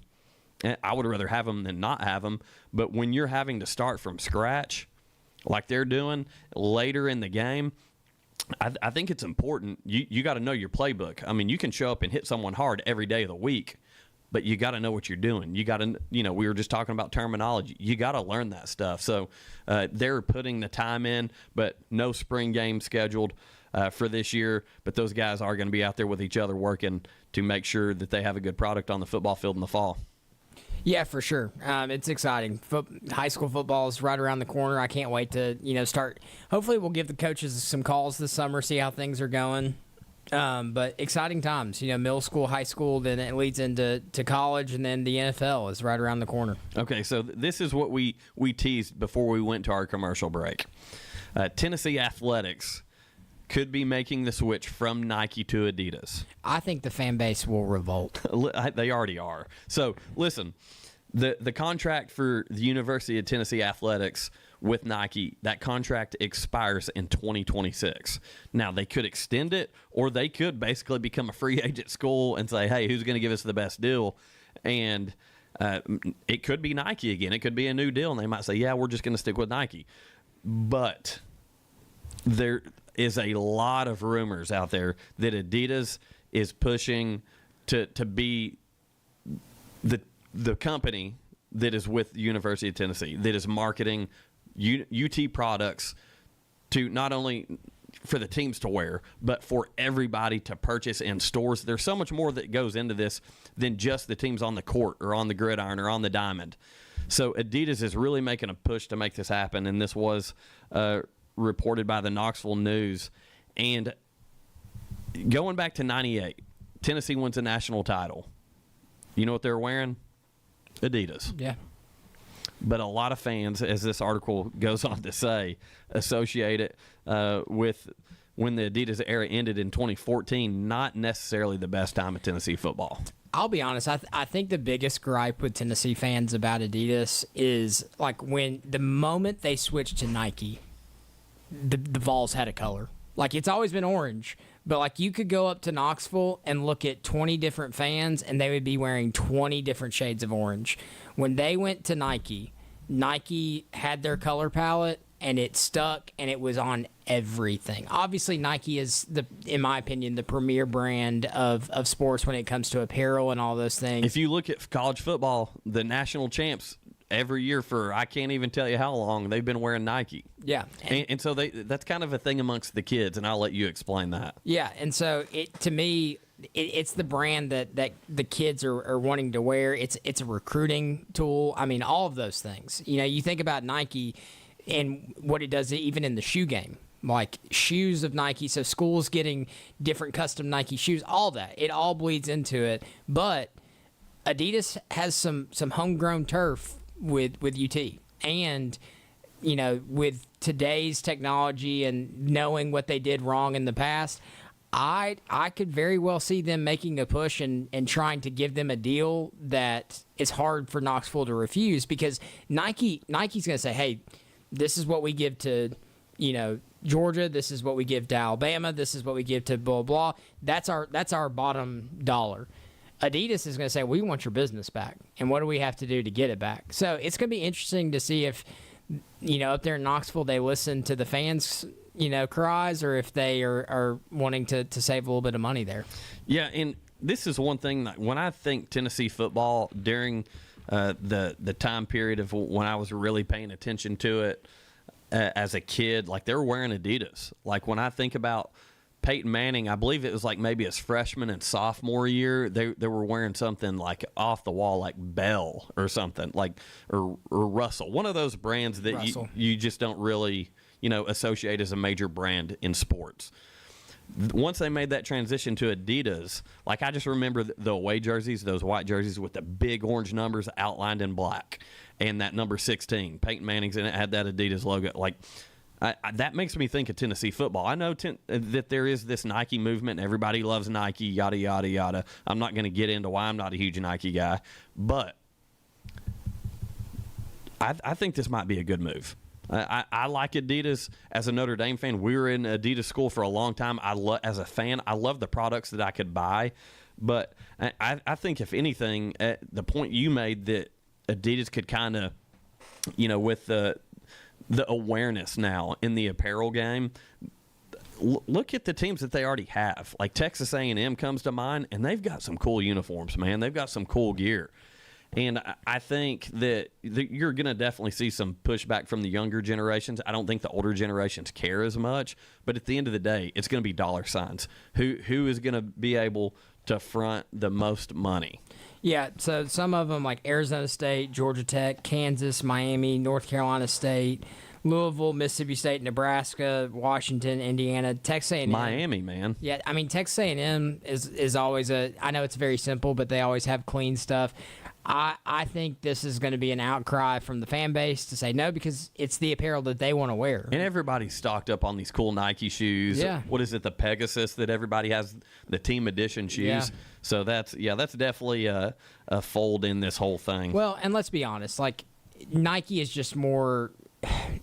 I would rather have them than not have them, but when you're having to start from scratch like they're doing later in the game, I think it's important. You got to know your playbook. I mean, you can show up and hit someone hard every day of the week, but you got to know what you're doing. You got to, we were just talking about terminology. You got to learn that stuff. So they're putting the time in, but no spring game scheduled for this year. But those guys are going to be out there with each other working to make sure that they have a good product on the football field in the fall. Yeah, for sure. It's exciting. High school football is right around the corner. I can't wait to start. Hopefully, we'll give the coaches some calls this summer, see how things are going. But exciting times. Middle school, high school, then it leads into college, and then the NFL is right around the corner. Okay, so this is what we teased before we went to our commercial break. Tennessee Athletics could be making the switch from Nike to Adidas. I think the fan base will revolt. They already are. So, listen, the contract for the University of Tennessee Athletics with Nike, that contract expires in 2026. Now, they could extend it, or they could basically become a free agent school and say, hey, who's going to give us the best deal? And it could be Nike again. It could be a new deal, and they might say, yeah, we're just going to stick with Nike. But there is a lot of rumors out there that Adidas is pushing to be the company that is with the University of Tennessee, that is marketing UT products to not only for the teams to wear, but for everybody to purchase in stores. There's so much more that goes into this than just the teams on the court or on the gridiron or on the diamond. So Adidas is really making a push to make this happen, and this was reported by the Knoxville News. And going back to 98, Tennessee wins a national title. You know what they're wearing? Adidas. Yeah. But a lot of fans, as this article goes on to say, associate it with when the Adidas era ended in 2014, not necessarily the best time of Tennessee football. I'll be honest. I think the biggest gripe with Tennessee fans about Adidas is like when the moment they switched to Nike, the Vols had a color. Like, it's always been orange, but like you could go up to Knoxville and look at 20 different fans and they would be wearing 20 different shades of orange. When they went to Nike had their color palette and it stuck and it was on everything. Obviously, Nike is, in my opinion, the premier brand of sports when it comes to apparel and all those things. If you look at college football, the national champs every year for I can't even tell you how long they've been wearing Nike. Yeah. And so that's kind of a thing amongst the kids, and I'll let you explain that. Yeah, and so to me, it's the brand that the kids are wanting to wear. It's a recruiting tool. I mean, all of those things. You think about Nike and what it does even in the shoe game. like shoes of Nike. So schools getting different custom Nike shoes, all that. It all bleeds into it. But Adidas has some homegrown turf with UT. And, you know, with today's technology and knowing what they did wrong in the past, I could very well see them making a push and trying to give them a deal that is hard for Knoxville to refuse, because Nike's going to say, hey, this is what we give to, you know, Georgia, this is what we give to Alabama, this is what we give to blah, blah. That's our bottom dollar. Adidas is going to say, we want your business back, and what do we have to do to get it back? So it's going to be interesting to see if, you know, up there in Knoxville, they listen to the fans', you know, cries, or if they are wanting to save a little bit of money there. Yeah, and this is one thing that when I think Tennessee football during the time period of when I was really paying attention to it as a kid, like they were wearing Adidas. Like when I think about Peyton Manning, I believe it was like maybe his freshman and sophomore year, they were wearing something like off the wall, like Bell or something, like or Russell, one of those brands that you just don't really, you know, associate as a major brand in sports. Once they made that transition to Adidas, like I just remember the away jerseys, those white jerseys with the big orange numbers outlined in black, and that number 16, Peyton Manning's in it, had that Adidas logo. Like that makes me think of Tennessee football. I know that there is this Nike movement. Everybody loves Nike, yada, yada, yada. I'm not going to get into why I'm not a huge Nike guy, but I think this might be a good move. I like Adidas. As a Notre Dame fan, we were in Adidas school for a long time. As a fan, I love the products that I could buy. But I think, if anything, the point you made that Adidas could kind of, you know, with the awareness now in the apparel game, look at the teams that they already have. Like Texas A&M comes to mind, and they've got some cool uniforms, man. They've got some cool gear. And I think that you're going to definitely see some pushback from the younger generations. I don't think the older generations care as much. But at the end of the day, it's going to be dollar signs. Who is going to be able to front the most money? Yeah, so some of them like Arizona State, Georgia Tech, Kansas, Miami, North Carolina State, Louisville, Mississippi State, Nebraska, Washington, Indiana, Texas A&M. Miami, man. Yeah, I mean, Texas A&M is always I know it's very simple, but they always have clean stuff. I think this is going to be an outcry from the fan base to say no, because it's the apparel that they want to wear. And everybody's stocked up on these cool Nike shoes. Yeah. What is it, the Pegasus that everybody has, the team edition shoes? Yeah. So that's definitely a fold in this whole thing. Well, and let's be honest, like Nike is just more,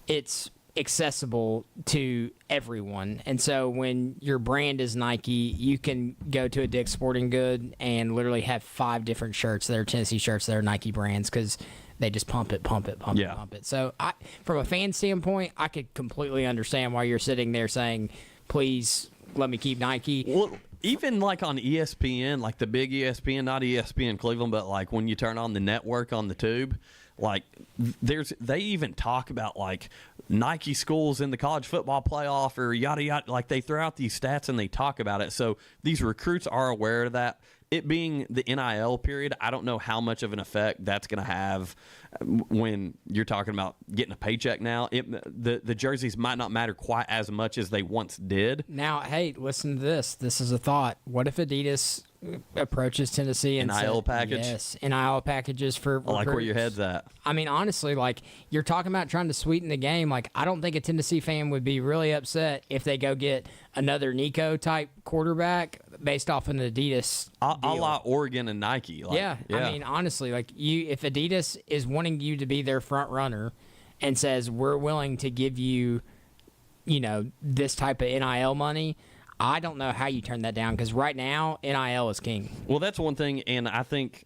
it's accessible to everyone. And so when your brand is Nike, you can go to a Dick's Sporting Good and literally have 5 different shirts that are Tennessee shirts that are Nike brands, because they just pump it. So from a fan standpoint, I could completely understand why you're sitting there saying, please let me keep Nike. Well, even like on ESPN, like the big ESPN, not ESPN Cleveland, but like when you turn on the network on the tube, like they even talk about like Nike schools in the college football playoff or yada yada. Like they throw out these stats and they talk about it. So these recruits are aware of that. It being the NIL period, I don't know how much of an effect that's going to have when you're talking about getting a paycheck now. The jerseys might not matter quite as much as they once did. Now, hey, listen to this. This is a thought. What if Adidas approaches Tennessee and NIL package? Yes, NIL packages for I like where your head's at. I mean, honestly, like you're talking about trying to sweeten the game. Like I don't think a Tennessee fan would be really upset if they go get another Nico type quarterback based off an Adidas deal. A la Oregon and Nike. Like, yeah, I mean, honestly, like if Adidas is wanting you to be their front runner and says we're willing to give you, you know, this type of NIL money, I don't know how you turn that down, because right now NIL is king. Well, that's one thing, and I think,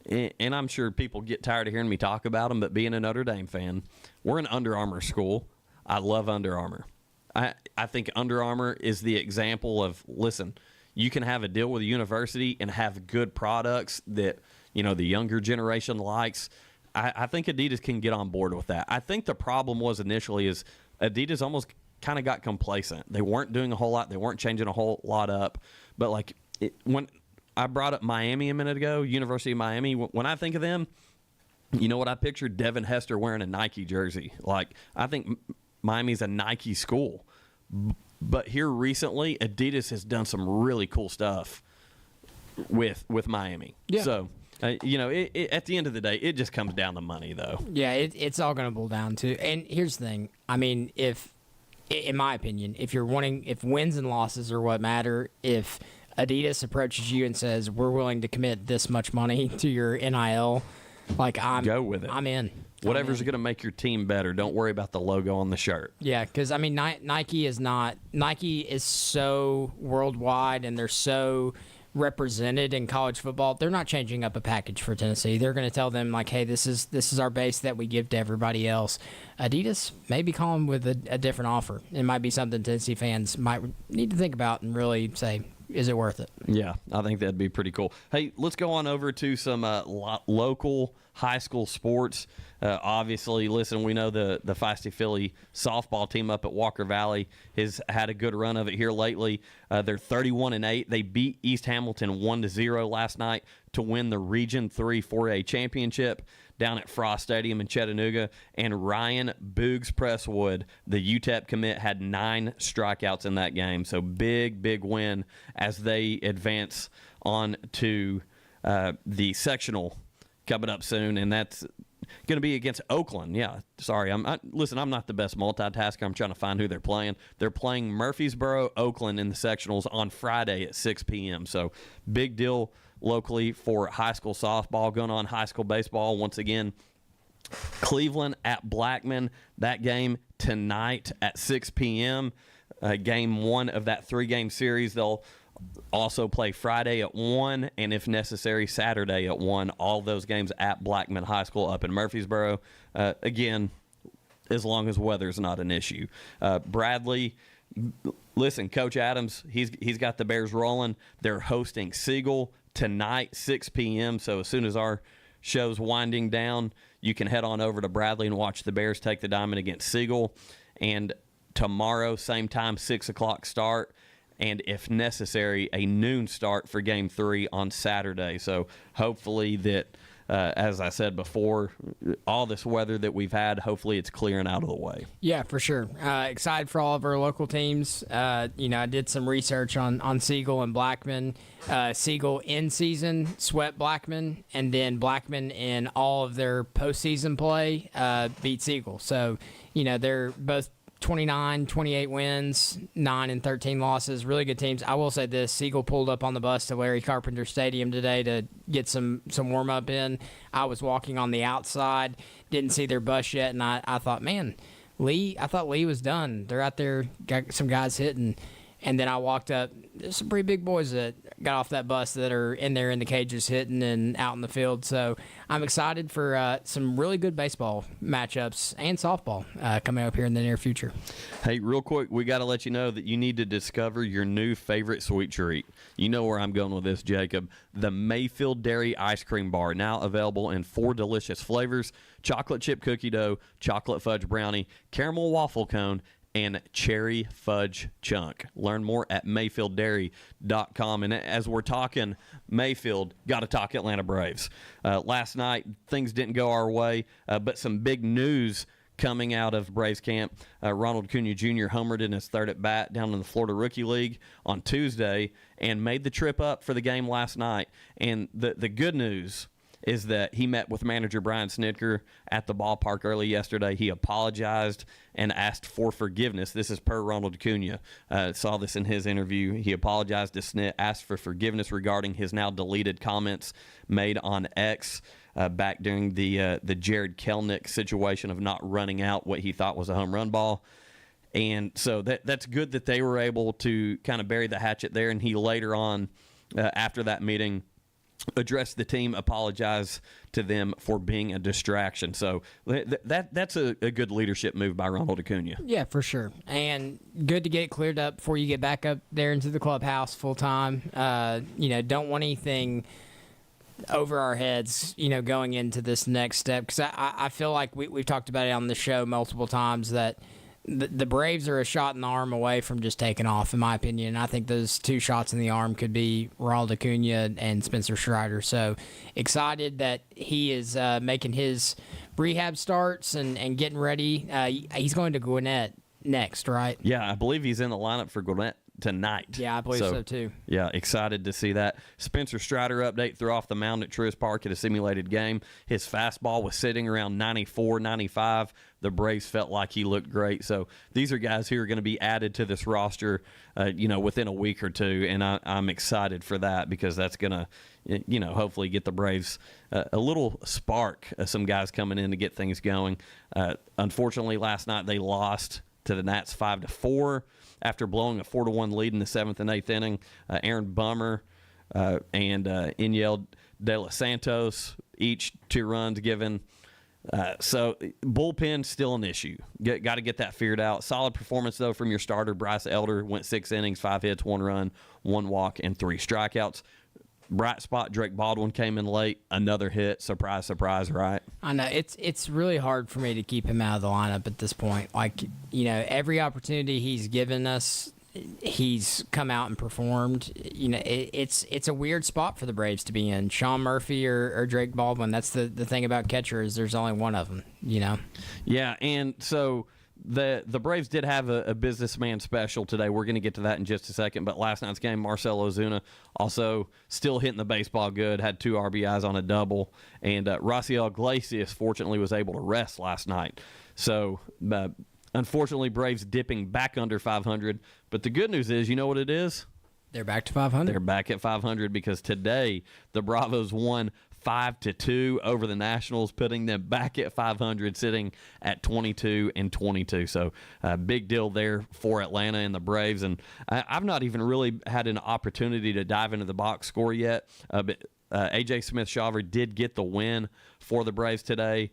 and I'm sure people get tired of hearing me talk about them, but being a Notre Dame fan, we're an Under Armour school. I love Under Armour. I think Under Armour is the example of, listen, you can have a deal with a university and have good products that, you know, the younger generation likes. I think Adidas can get on board with that. I think the problem was initially is Adidas almost kind of got complacent. They weren't doing a whole lot. They weren't changing a whole lot up. But like when I brought up Miami a minute ago, University of Miami, when I think of them, you know what I pictured? Devin Hester wearing a Nike jersey. Like I think Miami's a Nike school. But here recently, Adidas has done some really cool stuff with Miami. Yeah. So, at the end of the day, it just comes down to money, though. Yeah, it's all going to boil down to. And here's the thing. I mean, in my opinion, if wins and losses are what matter, if Adidas approaches you and says, we're willing to commit this much money to your NIL, go with it. I'm in. Whatever's going to make your team better. Don't worry about the logo on the shirt. Yeah, because, I mean, Nike is so worldwide, and they're so represented in college football. They're not changing up a package for Tennessee. They're going to tell them, hey, this is our base that we give to everybody else. Adidas may be calling with a different offer. It might be something Tennessee fans might need to think about and really say, is it worth it? Yeah, I think that'd be pretty cool. Hey, let's go on over to some local high school sports. Obviously, listen, we know the Feisty Philly softball team up at Walker Valley has had a good run of it here lately. They're 31-8. They beat East Hamilton 1-0 last night to win the Region 3 4A championship down at Frost Stadium in Chattanooga. And Ryan Boogs Presswood, the UTEP commit, had 9 strikeouts in that game. So big win as they advance on to the sectional coming up soon, and that's going to be against Oakland. Yeah, sorry. I'm not the best multitasker. I'm trying to find who they're playing. They're playing Murfreesboro, Oakland in the sectionals on Friday at 6 p.m. So big deal locally for high school softball. Going on high school baseball once again. Cleveland at Blackman. That game tonight at 6 p.m. Game 1 of that 3-game series. They'll also play Friday at 1, and if necessary, Saturday at 1. All those games at Blackman High School up in Murfreesboro. Again, as long as weather's not an issue. Bradley, listen, Coach Adams, he's got the Bears rolling. They're hosting Siegel tonight, 6 p.m., so as soon as our show's winding down, you can head on over to Bradley and watch the Bears take the diamond against Siegel. And tomorrow, same time, 6 o'clock start. And if necessary, a noon start for Game 3 on Saturday. So hopefully that, as I said before, all this weather that we've had, hopefully it's clearing out of the way. Yeah, for sure. Excited for all of our local teams. I did some research on Siegel and Blackman. Siegel in season swept Blackman, and then Blackman in all of their postseason play beat Siegel. So, they're both 29, 28 wins, 9 and 13 losses. Really good teams. I will say this: Siegel pulled up on the bus to Larry Carpenter Stadium today to get some warm up in. I was walking on the outside, didn't see their bus yet, and I thought, man, I thought Lee was done. They're out there, got some guys hitting. And then I walked up. There's some pretty big boys that got off that bus that are in there in the cages hitting and out in the field. So I'm excited for some really good baseball matchups and softball coming up here in the near future. Hey, real quick, we got to let you know that you need to discover your new favorite sweet treat. You know where I'm going with this, Jacob. The Mayfield Dairy Ice Cream Bar, now available in 4 delicious flavors: chocolate chip cookie dough, chocolate fudge brownie, caramel waffle cone, and cherry fudge chunk. Learn more at MayfieldDairy.com. And as we're talking Mayfield, got to talk Atlanta Braves. Last night, things didn't go our way, but some big news coming out of Braves camp. Ronald Acuna Jr. homered in his 3rd at bat down in the Florida Rookie League on Tuesday and made the trip up for the game last night. And the good news is that he met with manager Brian Snitker at the ballpark early yesterday. He apologized and asked for forgiveness. This is per Ronald Acuna. Saw this in his interview. He apologized to Snit, asked for forgiveness regarding his now deleted comments made on X back during the Jared Kelnick situation of not running out what he thought was a home run ball. And so that's good that they were able to kind of bury the hatchet there. And he later on, after that meeting, address the team, apologize to them for being a distraction. So that's a good leadership move by Ronald Acuna. Yeah, for sure. And good to get it cleared up before you get back up there into the clubhouse full time. Don't want anything over our heads, going into this next step. Because I feel like we've talked about it on the show multiple times that the Braves are a shot in the arm away from just taking off, in my opinion. I think those 2 shots in the arm could be Ronald Acuna and Spencer Strider. So excited that he is making his rehab starts and getting ready. He's going to Gwinnett next, right? Yeah, I believe he's in the lineup for Gwinnett tonight. Yeah, I believe so too. Yeah, excited to see that. Spencer Strider update, threw off the mound at Truist Park at a simulated game. His fastball was sitting around 94, 95. The Braves felt like he looked great. So these are guys who are going to be added to this roster, within a week or two, and I'm excited for that because that's going to, hopefully get the Braves a little spark, some guys coming in to get things going. Unfortunately, last night they lost to the Nats 5-4 after blowing a 4-1 lead in the 7th and 8th inning. Aaron Bummer and Iniel De Los Santos, each 2 runs given. So bullpen still an issue. Got to get that figured out. Solid performance, though, from your starter, Bryce Elder. Went 6 innings, 5 hits, 1 run, 1 walk, and 3 strikeouts. Bright spot, Drake Baldwin came in late. Another hit. Surprise, surprise, right? I know. It's really hard for me to keep him out of the lineup at this point. Like, every opportunity he's given us, he's come out and performed. It's a weird spot for the Braves to be in. Sean Murphy or Drake Baldwin. That's the thing about catchers. There's only one of them, Yeah, and so the Braves did have a businessman special today. We're going to get to that in just a second. But last night's game, Marcell Ozuna also still hitting the baseball good, had 2 RBIs on a double. And Raciel Iglesias, fortunately, was able to rest last night. So unfortunately, Braves dipping back under 500. But the good news is, you know what it is? They're back to 500. They're back at 500 because today the Bravos won 5-2 over the Nationals, putting them back at 500, sitting at 22-22. So big deal there for Atlanta and the Braves. And I've not even really had an opportunity to dive into the box score yet, but A.J. Smith-Shawver did get the win for the Braves today.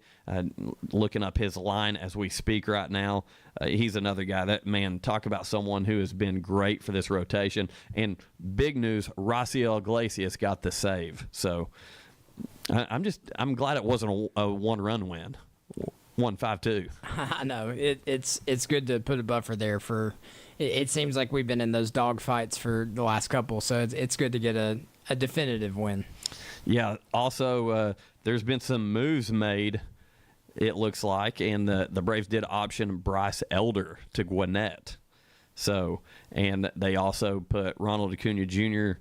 Looking up his line as we speak right now. He's another guy that, man, talk about someone who has been great for this rotation. And big news, Raciel Iglesias got the save. So I'm glad it wasn't a 1-run win. 1-5-2. I know. It's good to put a buffer there for. It seems like we've been in those dog fights for the last couple, so it's good to get a definitive win. Yeah. Also, there's been some moves made, it looks like, and the Braves did option Bryce Elder to Gwinnett. So, and they also put Ronald Acuna Jr.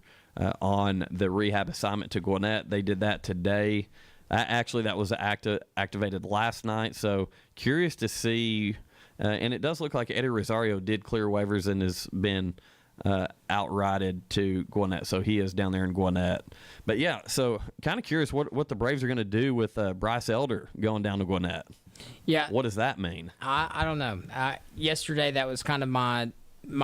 On the rehab assignment to Gwinnett. They did that today. Actually, that was activated last night. So curious to see. And it does look like Eddie Rosario did clear waivers and has been outrighted to Gwinnett. So he is down there in Gwinnett. But, yeah, so kind of curious what the Braves are going to do with Bryce Elder going down to Gwinnett. Yeah. What does that mean? I don't know. Yesterday, that was kind of my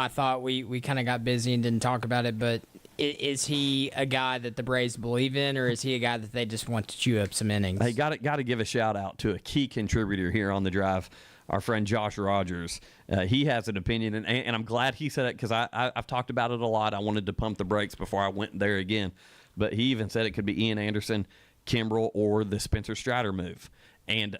thought. We kind of got busy and didn't talk about it, but is he a guy that the Braves believe in, or is he a guy that they just want to chew up some innings? Hey, got to give a shout-out to a key contributor here on the drive, our friend Josh Rogers. He has an opinion, and I'm glad he said it because I've talked about it a lot. I wanted to pump the brakes before I went there again. But he even said it could be Ian Anderson, Kimbrel, or the Spencer Strider move. And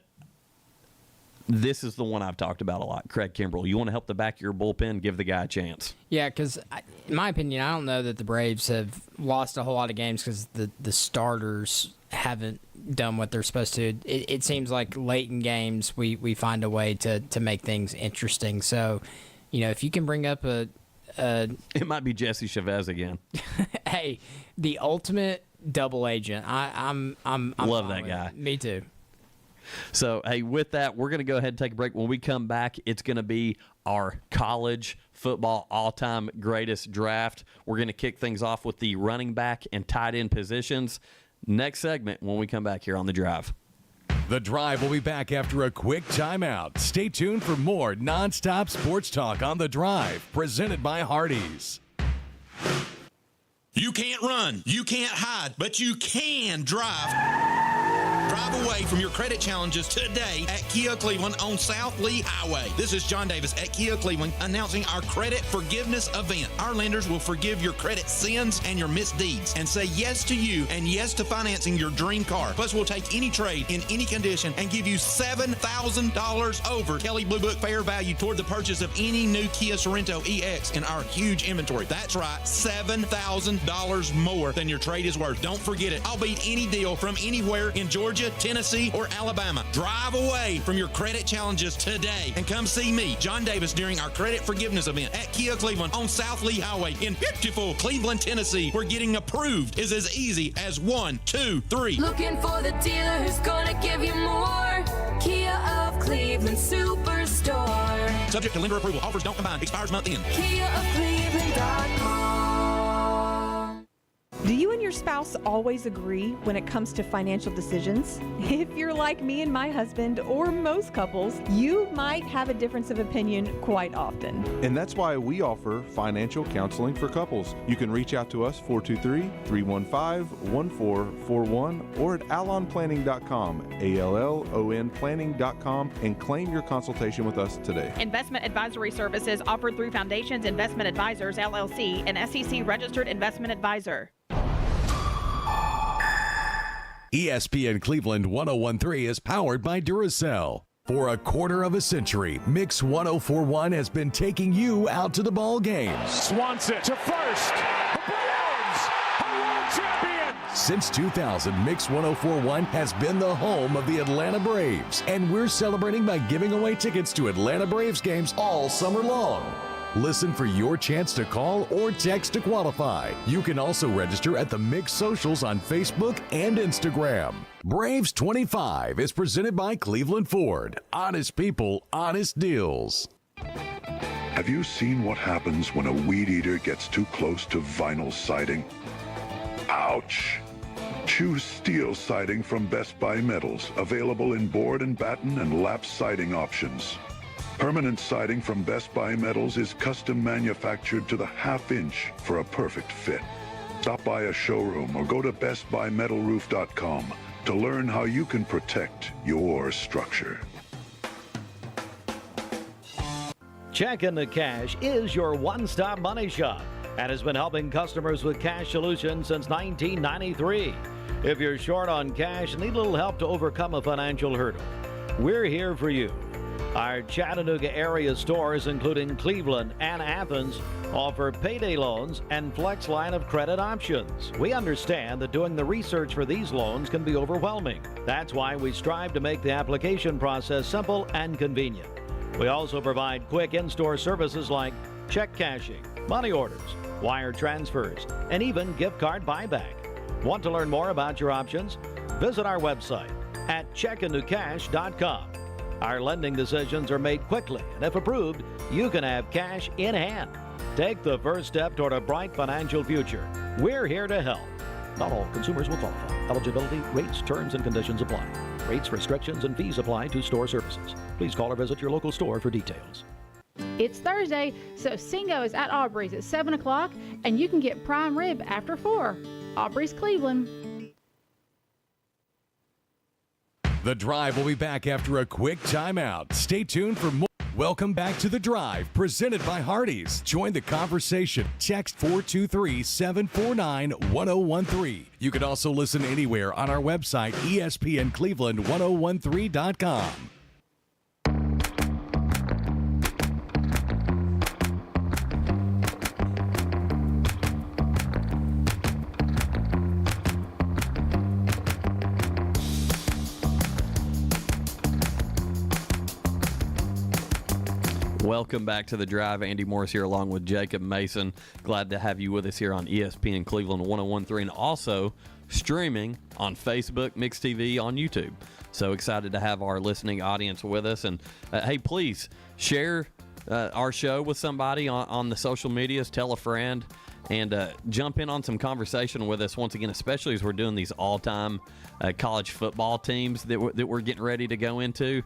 this is the one I've talked about a lot, Craig Kimbrel. You want to help the back of your bullpen, give the guy a chance. Yeah, because in my opinion, I don't know that the Braves have lost a whole lot of games because the starters haven't done what they're supposed to. It seems like late in games we find a way to make things interesting. So, if you can bring up a it might be Jesse Chavez again. Hey, the ultimate double agent. I'm love that guy. Me too. So, hey, with that, we're going to go ahead and take a break. When we come back, it's going to be our college football all-time greatest draft. We're going to kick things off with the running back and tight end positions. Next segment when we come back here on The Drive. The Drive will be back after a quick timeout. Stay tuned for more nonstop sports talk on The Drive, presented by Hardees. You can't run, you can't hide, but you can drive. Drive away from your credit challenges today at Kia Cleveland on South Lee Highway. This is John Davis at Kia Cleveland announcing our credit forgiveness event. Our lenders will forgive your credit sins and your misdeeds and say yes to you and yes to financing your dream car. Plus, we'll take any trade in any condition and give you $7,000 over Kelley Blue Book fair value toward the purchase of any new Kia Sorento EX in our huge inventory. That's right, $7,000 more than your trade is worth. Don't forget it. I'll beat any deal from anywhere in Georgia Georgia, Tennessee, or Alabama. Drive away from your credit challenges today and come see me, John Davis, during our credit forgiveness event at Kia Cleveland on South Lee Highway in beautiful Cleveland, Tennessee, where getting approved is as easy as 1, 2, 3. Looking for the dealer who's gonna give you more. Kia of Cleveland Superstore. Subject to lender approval. Offers don't combine. Expires month end. KiaofCleveland.com. Do you and your spouse always agree when it comes to financial decisions? If you're like me and my husband, or most couples, you might have a difference of opinion quite often. And that's why we offer financial counseling for couples. You can reach out to us 423-315-1441 or at allonplanning.com, ALLON planning.com, and claim your consultation with us today. Investment advisory services offered through Foundations Investment Advisors, LLC, an SEC registered investment advisor. ESPN Cleveland 101.3 is powered by Duracell. For a quarter of a century, Mix 104.1 has been taking you out to the ball game. Swanson to first. The Browns are world champions. Since 2000, Mix 104.1 has been the home of the Atlanta Braves, and we're celebrating by giving away tickets to Atlanta Braves games all summer long. Listen for your chance to call or text to qualify. You can also register at the Mix socials on Facebook and Instagram. Braves 25 is presented by Cleveland Ford. Honest people, honest deals. Have you seen what happens when a weed eater gets too close to vinyl siding? Ouch! Choose steel siding from Best Buy Metals, available in board and batten and lap siding options. Permanent siding from Best Buy Metals is custom manufactured to the half-inch for a perfect fit. Stop by a showroom or go to bestbuymetalroof.com to learn how you can protect your structure. Checking the Cash is your one-stop money shop and has been helping customers with cash solutions since 1993. If you're short on cash and need a little help to overcome a financial hurdle, we're here for you. Our Chattanooga area stores, including Cleveland and Athens, offer payday loans and flex line of credit options. We understand that doing the research for these loans can be overwhelming. That's why we strive to make the application process simple and convenient. We also provide quick in-store services like check cashing, money orders, wire transfers, and even gift card buyback. Want to learn more about your options? Visit our website at checkintocash.com. Our lending decisions are made quickly, and if approved, you can have cash in hand. Take the first step toward a bright financial future. We're here to help. Not all consumers will qualify. Eligibility, rates, terms, and conditions apply. Rates, restrictions, and fees apply to store services. Please call or visit your local store for details. It's Thursday, so Singo is at Aubrey's at 7 o'clock, and you can get prime rib after 4. Aubrey's Cleveland. The Drive will be back after a quick timeout. Stay tuned for more. Welcome back to The Drive, presented by Hardees. Join the conversation. Text 423-749-1013. You can also listen anywhere on our website, ESPNCleveland1013.com. Welcome back to The Drive. Andy Morris here along with Jacob Mason. Glad to have you with us here on ESPN Cleveland 101.3 and also streaming on Facebook, Mix TV, on YouTube. So excited to have our listening audience with us. And hey, please share our show with somebody on the social medias. Tell a friend and jump in on some conversation with us once again, especially as we're doing these all-time college football teams that we're getting ready to go into.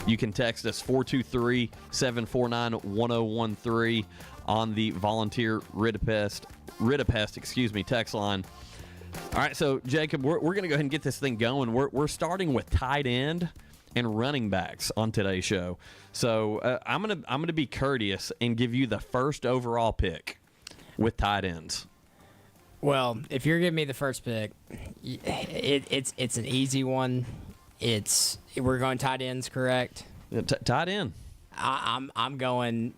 You can text us 423-749-1013 on the volunteer Ridapest text line. All right, so Jacob, we're going to go ahead and get this thing going. We're starting with tight end and running backs on today's show. So I'm gonna be courteous and give you the first overall pick with tight ends. Well, if you're giving me the first pick, it's an easy one. We're going tight ends, correct? Yeah, tight end. I'm going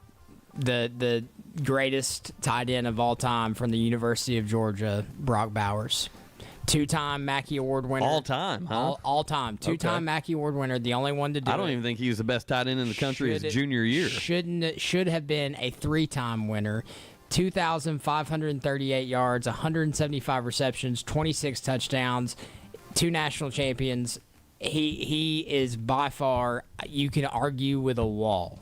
the greatest tight end of all time from the University of Georgia, Brock Bowers. Two-time Mackey Award winner. All time, huh? All time. Two-time Mackey Award winner, the only one to do it. I don't even think he was the best tight end in the country his junior year. Should have been a three-time winner. 2,538 yards, 175 receptions, 26 touchdowns, 2 national champions. He is by far, you can argue with a wall,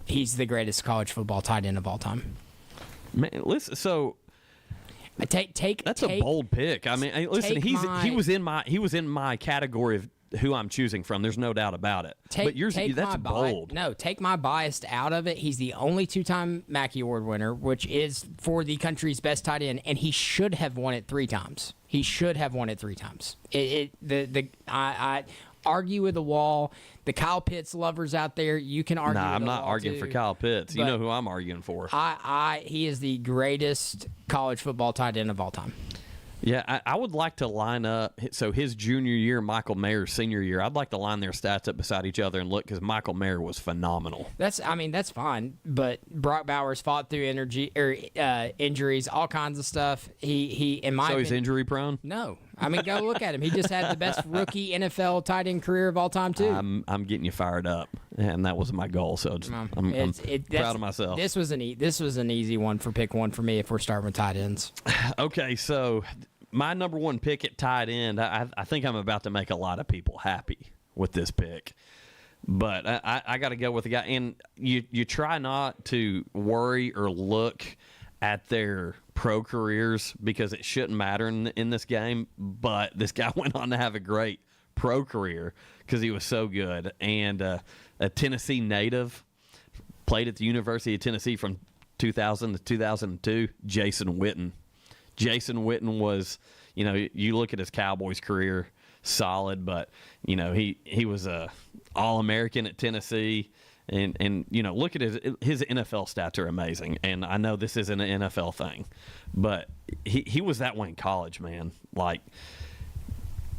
he's the greatest college football tight end of all time. Man, listen, so that's a bold pick. I mean, listen, he was in my category of who I'm choosing from. There's no doubt about it. But that's bold. No, take my bias out of it. He's the only two-time Mackey Award winner, which is for the country's best tight end, and he should have won it 3 times. He should have won it 3 times. I argue with the wall. The Kyle Pitts lovers out there, you can argue. Nah, with I'm the not wall arguing too, for Kyle Pitts. You know who I'm arguing for. He is the greatest college football tight end of all time. Yeah, I would like to line up. So his junior year, Michael Mayer's senior year, I'd like to line their stats up beside each other and look, because Michael Mayer was phenomenal. That's fine. But Brock Bowers fought through injuries, all kinds of stuff. He in my opinion, he's injury prone? No, I mean, go look at him. He just had the best rookie NFL tight end career of all time too. I'm getting you fired up, and that was my goal. So I'm proud of myself. This was an easy one for pick one for me if we're starting with tight ends. Okay, so my number one pick at tight end, I think I'm about to make a lot of people happy with this pick. But I got to go with the guy. And you try not to worry or look at their pro careers because it shouldn't matter in this game. But this guy went on to have a great pro career because he was so good. And a Tennessee native, played at the University of Tennessee from 2000 to 2002, Jason Witten. Jason Witten was, you look at his Cowboys career, solid, but, he was a All-American at Tennessee. And look at his NFL stats are amazing. And I know this isn't an NFL thing, but he was that way in college, man. Like,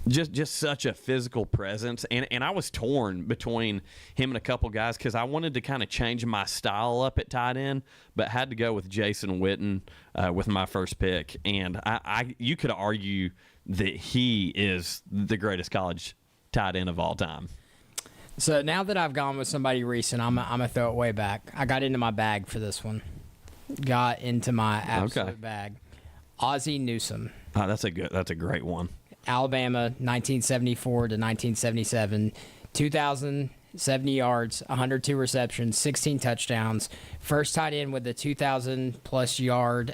just such a physical presence. And I was torn between him and a couple guys because I wanted to kind of change my style up at tight end, but had to go with Jason Witten with my first pick. And you could argue that he is the greatest college tight end of all time. So now that I've gone with somebody recent, I'm going to throw it way back. I got into my bag for this one. Got into my absolute bag. Ozzie Newsome. Oh, that's a great one. Alabama, 1974 to 1977, 2,070 yards, 102 receptions, 16 touchdowns. First tight end with a 2,000-plus yard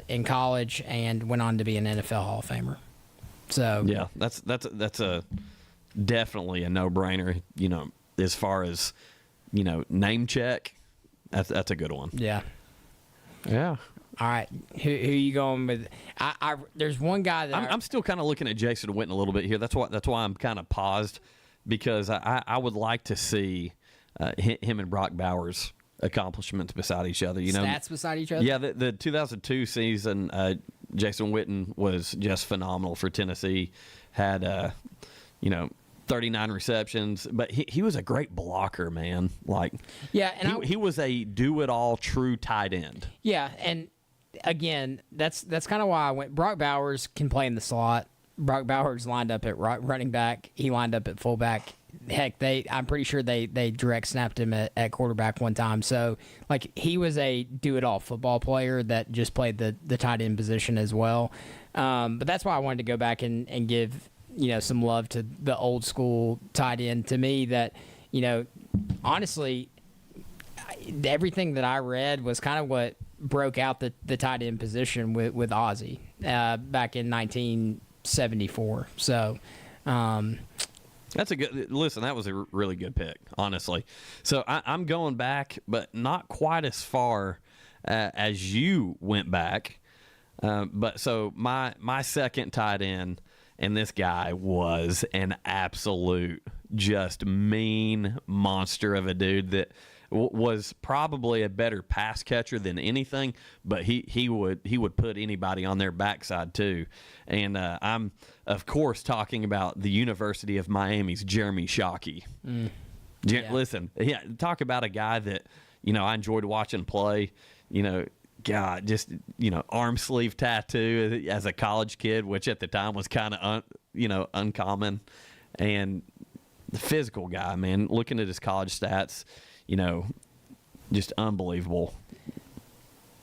in college, and went on to be an NFL Hall of Famer. So yeah, that's a definitely a no-brainer. As far as name check, that's a good one. Yeah. Yeah. All right, who you going with? There's one guy that I'm still kind of looking at Jason Witten a little bit here. That's why I'm kind of paused, because I would like to see him and Brock Bowers' accomplishments beside each other. Stats beside each other. Yeah, the 2002 season, Jason Witten was just phenomenal for Tennessee. Had 39 receptions, but he was a great blocker, man. Like, yeah, and he was a do-it-all true tight end. Yeah, and again, that's kind of why I went. Brock Bowers can play in the slot. Brock Bowers lined up at running back. He lined up at fullback. Heck, I'm pretty sure they direct snapped him at quarterback one time. So, like, he was a do-it-all football player that just played the tight end position as well. But that's why I wanted to go back and give some love to the old school tight end. To me, that honestly, everything that I read was kind of what broke out the tight end position with Ozzie back in 1974. So that's a good listen. That was a really good pick, honestly. So I'm going back, but not quite as far as you went back. But so my second tight end, and this guy was an absolute just mean monster of a dude that was probably a better pass catcher than anything, but he would put anybody on their backside too. And I'm, of course, talking about the University of Miami's Jeremy Shockey. Yeah. Listen, talk about a guy that, I enjoyed watching play. God, just, arm sleeve tattoo as a college kid, which at the time was kind of, uncommon. And the physical guy, man, looking at his college stats, just unbelievable.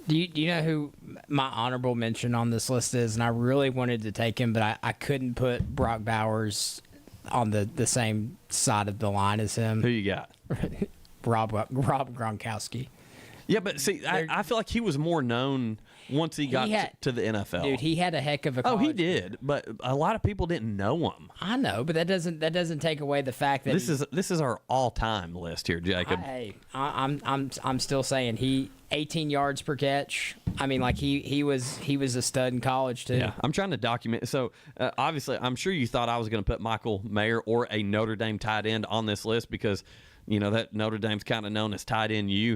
Do you know who my honorable mention on this list is? And I really wanted to take him, but I couldn't put Brock Bowers on the same side of the line as him. Who you got? Rob Gronkowski. Yeah, but see, I feel like he was more known once he got to the NFL. Dude, he had a heck of a college he did, but a lot of people didn't know him. I know, but that doesn't take away the fact that this is our all-time list here, Jacob. I'm still saying he 18 yards per catch. I mean, like he was a stud in college too. Yeah, I'm trying to document. So obviously, I'm sure you thought I was going to put Michael Mayer or a Notre Dame tight end on this list because that Notre Dame's kind of known as tight end U.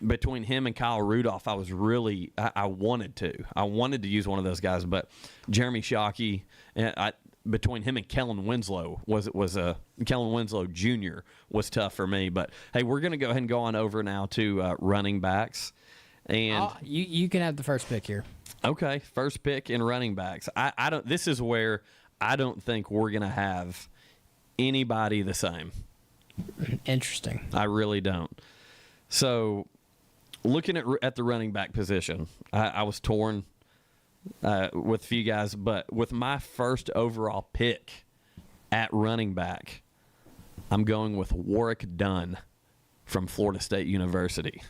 Between him and Kyle Rudolph, I was really I wanted to use one of those guys, but Jeremy Shockey, between him and Kellen Winslow Kellen Winslow Jr. was tough for me. But hey, we're going to go ahead and go on over now to running backs, and you can have the first pick here. Okay, first pick in running backs. I don't. This is where I don't think we're going to have anybody the same. Interesting. I really don't. So, looking at the running back position, I was torn with a few guys, but with my first overall pick at running back, I'm going with Warwick Dunn from Florida State University.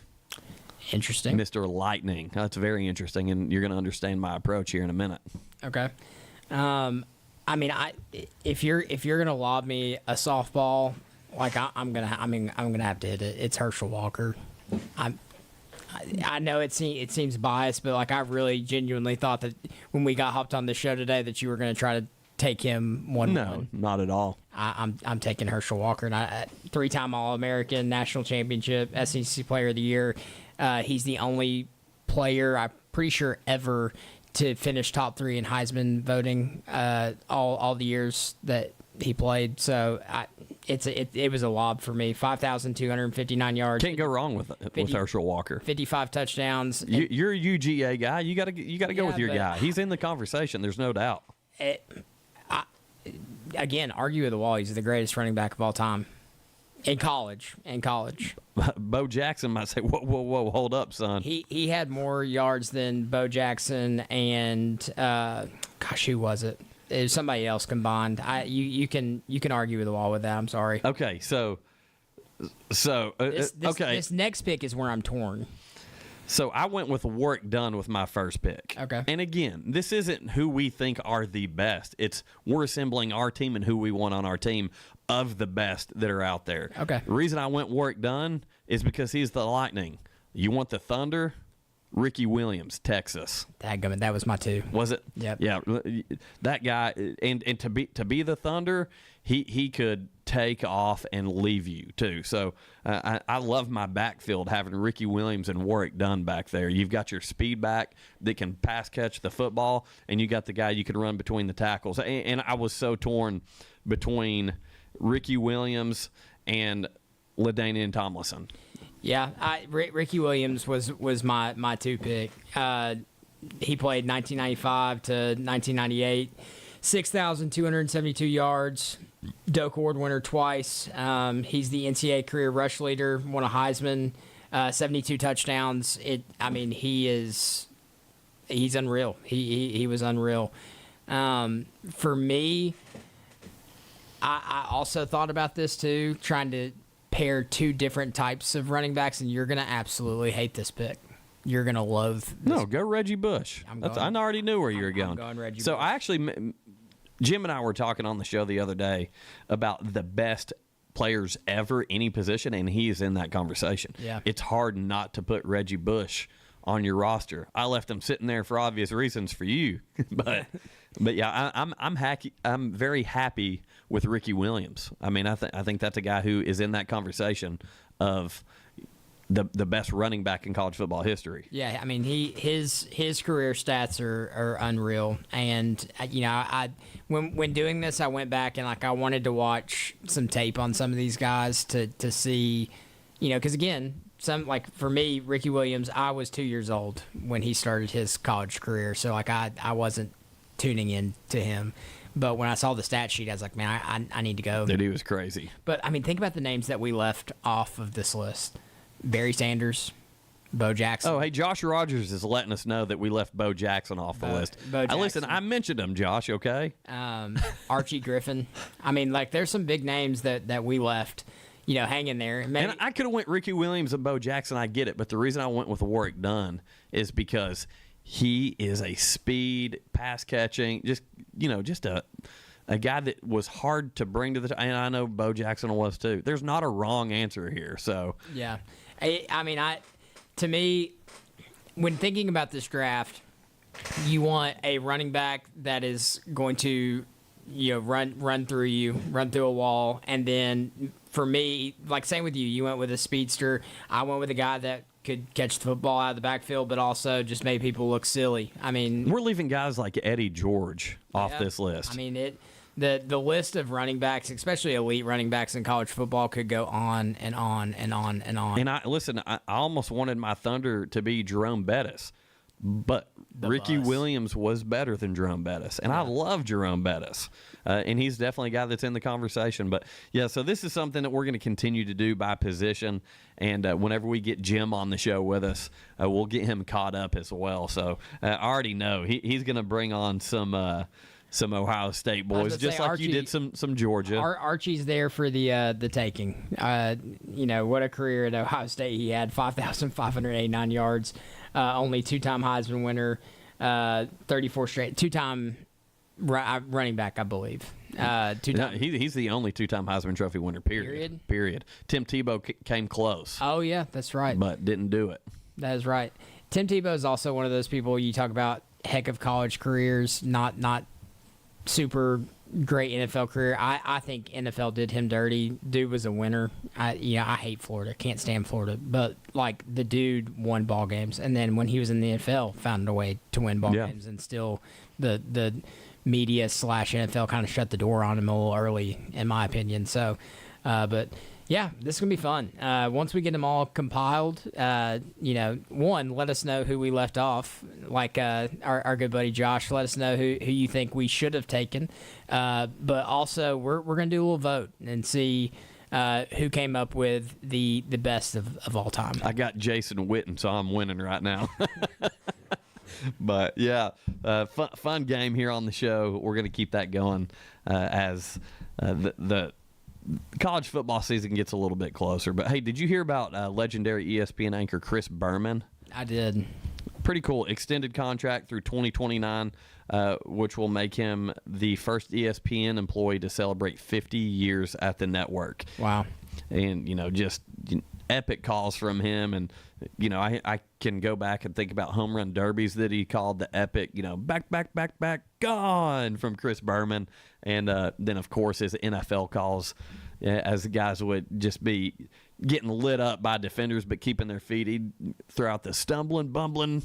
Interesting. Mr. Lightning. That's very interesting, and you're going to understand my approach here in a minute. Okay. If you're going to lob me a softball, like I'm gonna have to hit it. It's Herschel Walker. I know it seems biased, but like I really genuinely thought that when we got hopped on the show today that you were going to try to take him 1-1. No, not at all. I'm taking Herschel Walker, and 3-time All-American, national championship, SEC Player of the Year. He's the only player I'm pretty sure ever to finish top 3 in Heisman voting all the years that he played. So it was a lob for me. 5,259 yards. Can't go wrong with Herschel Walker. 55 touchdowns. You're a UGA guy. You got to go with your guy. He's in the conversation. There's no doubt. Again, argue with the wall. He's the greatest running back of all time. In college. Bo Jackson might say, whoa, hold up, son. He had more yards than Bo Jackson and who was it? It was somebody else combined. You can argue with the wall with that. I'm sorry. Okay, so this next pick is where I'm torn. So I went with Warwick Dunn with my first pick. Okay. And again, this isn't who we think are the best. It's we're assembling our team and who we want on our team of the best that are out there. Okay. The reason I went Warwick Dunn is because he's the Lightning. You want the Thunder? Ricky Williams, Texas. Dadgummit, that was my 2. Was it? Yep. Yeah, that guy, and to be the Thunder, he could take off and leave you too. So I love my backfield having Ricky Williams and Warwick Dunn back there. You've got your speed back that can pass catch the football, and you got the guy you can run between the tackles. And I was so torn between Ricky Williams and LaDainian Tomlinson. Yeah, Ricky Williams was my 2 pick. He played 1995 to 1998, 6,272 yards, Doak Award winner twice. He's the NCAA career rush leader, won a Heisman, 72 touchdowns. He's unreal. He was unreal. For me, I also thought about this too, trying to pair 2 different types of running backs, and you're going to absolutely hate this pick. You're going to loathe this. No, go Reggie Bush. I already knew where you were going. I'm going Reggie so Bush. I actually, Jim and I were talking on the show the other day about the best players ever, any position, and he is in that conversation. Yeah. It's hard not to put Reggie Bush on your roster. I left him sitting there for obvious reasons for you, but yeah, I'm very happy with Ricky Williams. I mean, I think that's a guy who is in that conversation of the best running back in college football history. Yeah, I mean his career stats are unreal, and when doing this, I went back and I wanted to watch some tape on some of these guys to see, because again, like for me, Ricky Williams, I was 2 years old when he started his college career, so like I wasn't tuning in to him. But when I saw the stat sheet, I was like, man, I need to go. That he was crazy. But I mean, think about the names that we left off of this list: Barry Sanders, Bo Jackson. Oh, hey, Josh Rogers is letting us know that we left Bo Jackson off the list. Listen, I mentioned him, Josh, okay? Archie Griffin. I mean, like, there's some big names that we left, hanging there. And I could have went Ricky Williams and Bo Jackson, I get it, but the reason I went with Warwick Dunn is because he is a speed, pass-catching, just a guy that was hard to bring to the – and I know Bo Jackson was too. There's not a wrong answer here, so. Yeah. I mean, to me, when thinking about this draft, you want a running back that is going to, run through a wall. And then for me, like same with you went with a speedster. I went with a guy that could catch the football out of the backfield, but also just made people look silly. I mean, we're leaving guys like Eddie George off this list. I mean, the list of running backs, especially elite running backs in college football, could go on and on and on and on. And I almost wanted my Thunder to be Jerome Bettis, but Ricky Williams was better than Jerome Bettis, and I love Jerome Bettis, and he's definitely a guy that's in the conversation. But yeah, so this is something that we're going to continue to do by position, and whenever we get Jim on the show with us, we'll get him caught up as well. So I already know he's going to bring on some Ohio State boys, just like you did some Georgia. Archie's there for the taking. What a career at Ohio State he had: 5,589 yards, only two-time Heisman winner, 34 straight, two-time running back, I believe. He's the only two-time Heisman Trophy winner. Period. Tim Tebow came close. Oh yeah, that's right, but didn't do it. That is right. Tim Tebow is also one of those people you talk about. Heck of college careers, not super great NFL career. I think NFL did him dirty. Dude was a winner. I hate Florida. Can't stand Florida. But like the dude won ball games, and then when he was in the NFL, found a way to win ball games, and still the media / NFL kind of shut the door on him a little early, in my opinion. So, but. Yeah, this is going to be fun. Once we get them all compiled, one, let us know who we left off. Like our good buddy Josh, let us know who you think we should have taken. But also, we're going to do a little vote and see who came up with the best of all time. I got Jason Witten, so I'm winning right now. But, yeah, fun game here on the show. We're going to keep that going as the college football season gets a little bit closer. But, hey, did you hear about legendary ESPN anchor Chris Berman? I did. Pretty cool. Extended contract through 2029, which will make him the first ESPN employee to celebrate 50 years at the network. Wow. And, just epic calls from him. And, I can go back and think about home run derbies that he called the epic, back, gone from Chris Berman. And then, of course, his NFL calls as the guys would just be getting lit up by defenders but keeping their feet. He'd throw out the stumbling, bumbling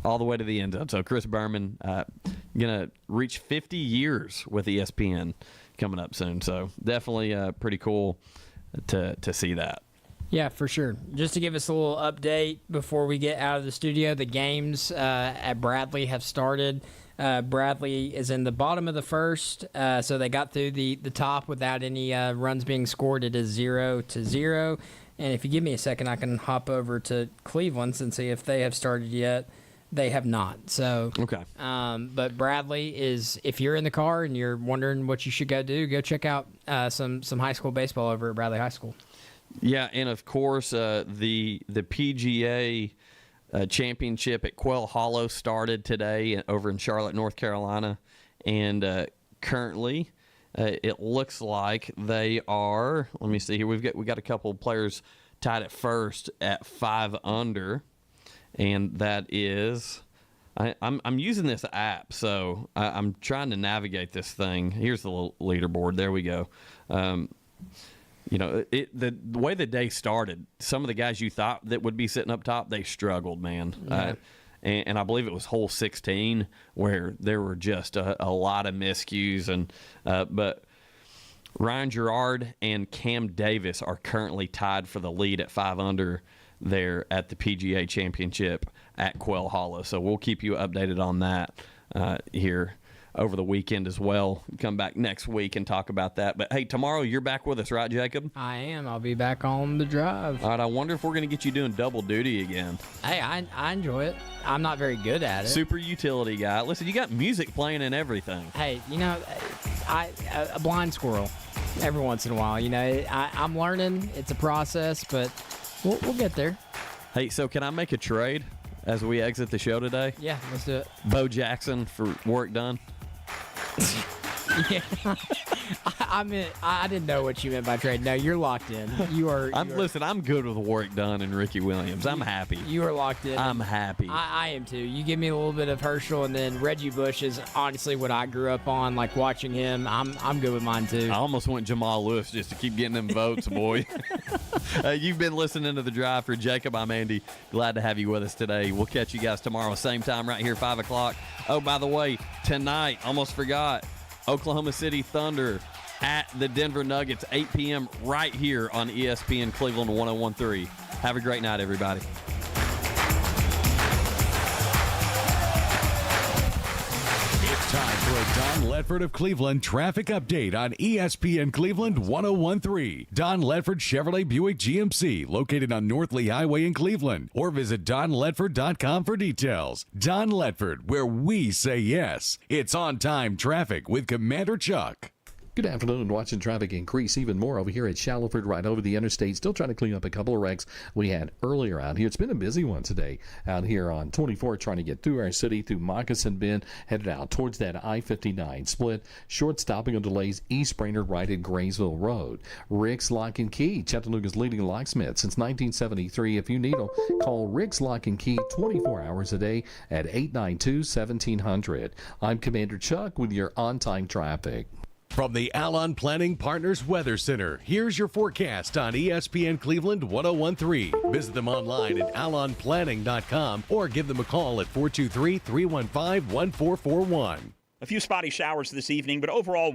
all the way to the end zone. So Chris Berman going to reach 50 years with ESPN coming up soon. So definitely pretty cool to see that. Yeah, for sure. Just to give us a little update before we get out of the studio, the games at Bradley have started. Bradley is in the bottom of the first, so they got through the top without any runs being scored. It is 0-0. And if you give me a second, I can hop over to Cleveland and see if they have started yet. They have not. So okay. But Bradley is, if you're in the car and you're wondering what you should go do, go check out some high school baseball over at Bradley High School. Yeah, and of course the PGA championship at Quail Hollow started today over in Charlotte, North Carolina, and currently it looks like they are. Let me see here. We got a couple of players tied at first at 5 under, and that is. I'm using this app, so I'm trying to navigate this thing. Here's the little leaderboard. There we go. The way the day started, some of the guys you thought that would be sitting up top, they struggled, man. Yeah. And I believe it was hole 16 where there were just a lot of miscues. But Ryan Gerard and Cam Davis are currently tied for the lead at 5 under there at the PGA Championship at Quail Hollow. So we'll keep you updated on that here over the weekend as well. Come back next week and talk about that. But, hey, tomorrow you're back with us, right, Jacob? I am. I'll be back on the drive. All right, I wonder if we're going to get you doing double duty again. Hey, I enjoy it. I'm not very good at it. Super utility guy. Listen, you got music playing and everything. Hey, a blind squirrel every once in a while. I'm learning. It's a process, but we'll get there. Hey, so can I make a trade as we exit the show today? Yeah, let's do it. Bo Jackson for work done. Yeah, I didn't know what you meant by trade. No, you're locked in. Listen, I'm good with work done and Ricky Williams. I'm happy. You are locked in. I'm happy. I am too. You give me a little bit of Herschel, and then Reggie Bush is honestly what I grew up on. Like watching him, I'm good with mine too. I almost went Jamal Lewis just to keep getting them votes, boy. You've been listening to The Drive for Jacob. I'm Andy. Glad to have you with us today. We'll catch you guys tomorrow, same time right here, 5 o'clock. Oh, by the way, tonight, almost forgot, Oklahoma City Thunder at the Denver Nuggets, 8 p.m. right here on ESPN Cleveland 101.3. Have a great night, everybody. It's time for a Don Ledford of Cleveland traffic update on ESPN Cleveland 101.3. Don Ledford Chevrolet Buick GMC, located on North Lee Highway in Cleveland. Or visit donledford.com for details. Don Ledford, where we say yes. It's on-time traffic with Commander Chuck. Good afternoon. Watching traffic increase even more over here at Shallowford, right over the interstate. Still trying to clean up a couple of wrecks we had earlier out here. It's been a busy one today out here on 24, trying to get through our city, through Moccasin Bend, headed out towards that I-59 split. Short stopping on delays, East Brainerd right at Graysville Road. Rick's Lock and Key, Chattanooga's leading locksmith since 1973. If you need them, call Rick's Lock and Key 24 hours a day at 892-1700. I'm Commander Chuck with your on-time traffic. From the Alon Planning Partners Weather Center, here's your forecast on ESPN Cleveland 101.3. Visit them online at alonplanning.com or give them a call at 423-315-1441. A few spotty showers this evening, but overall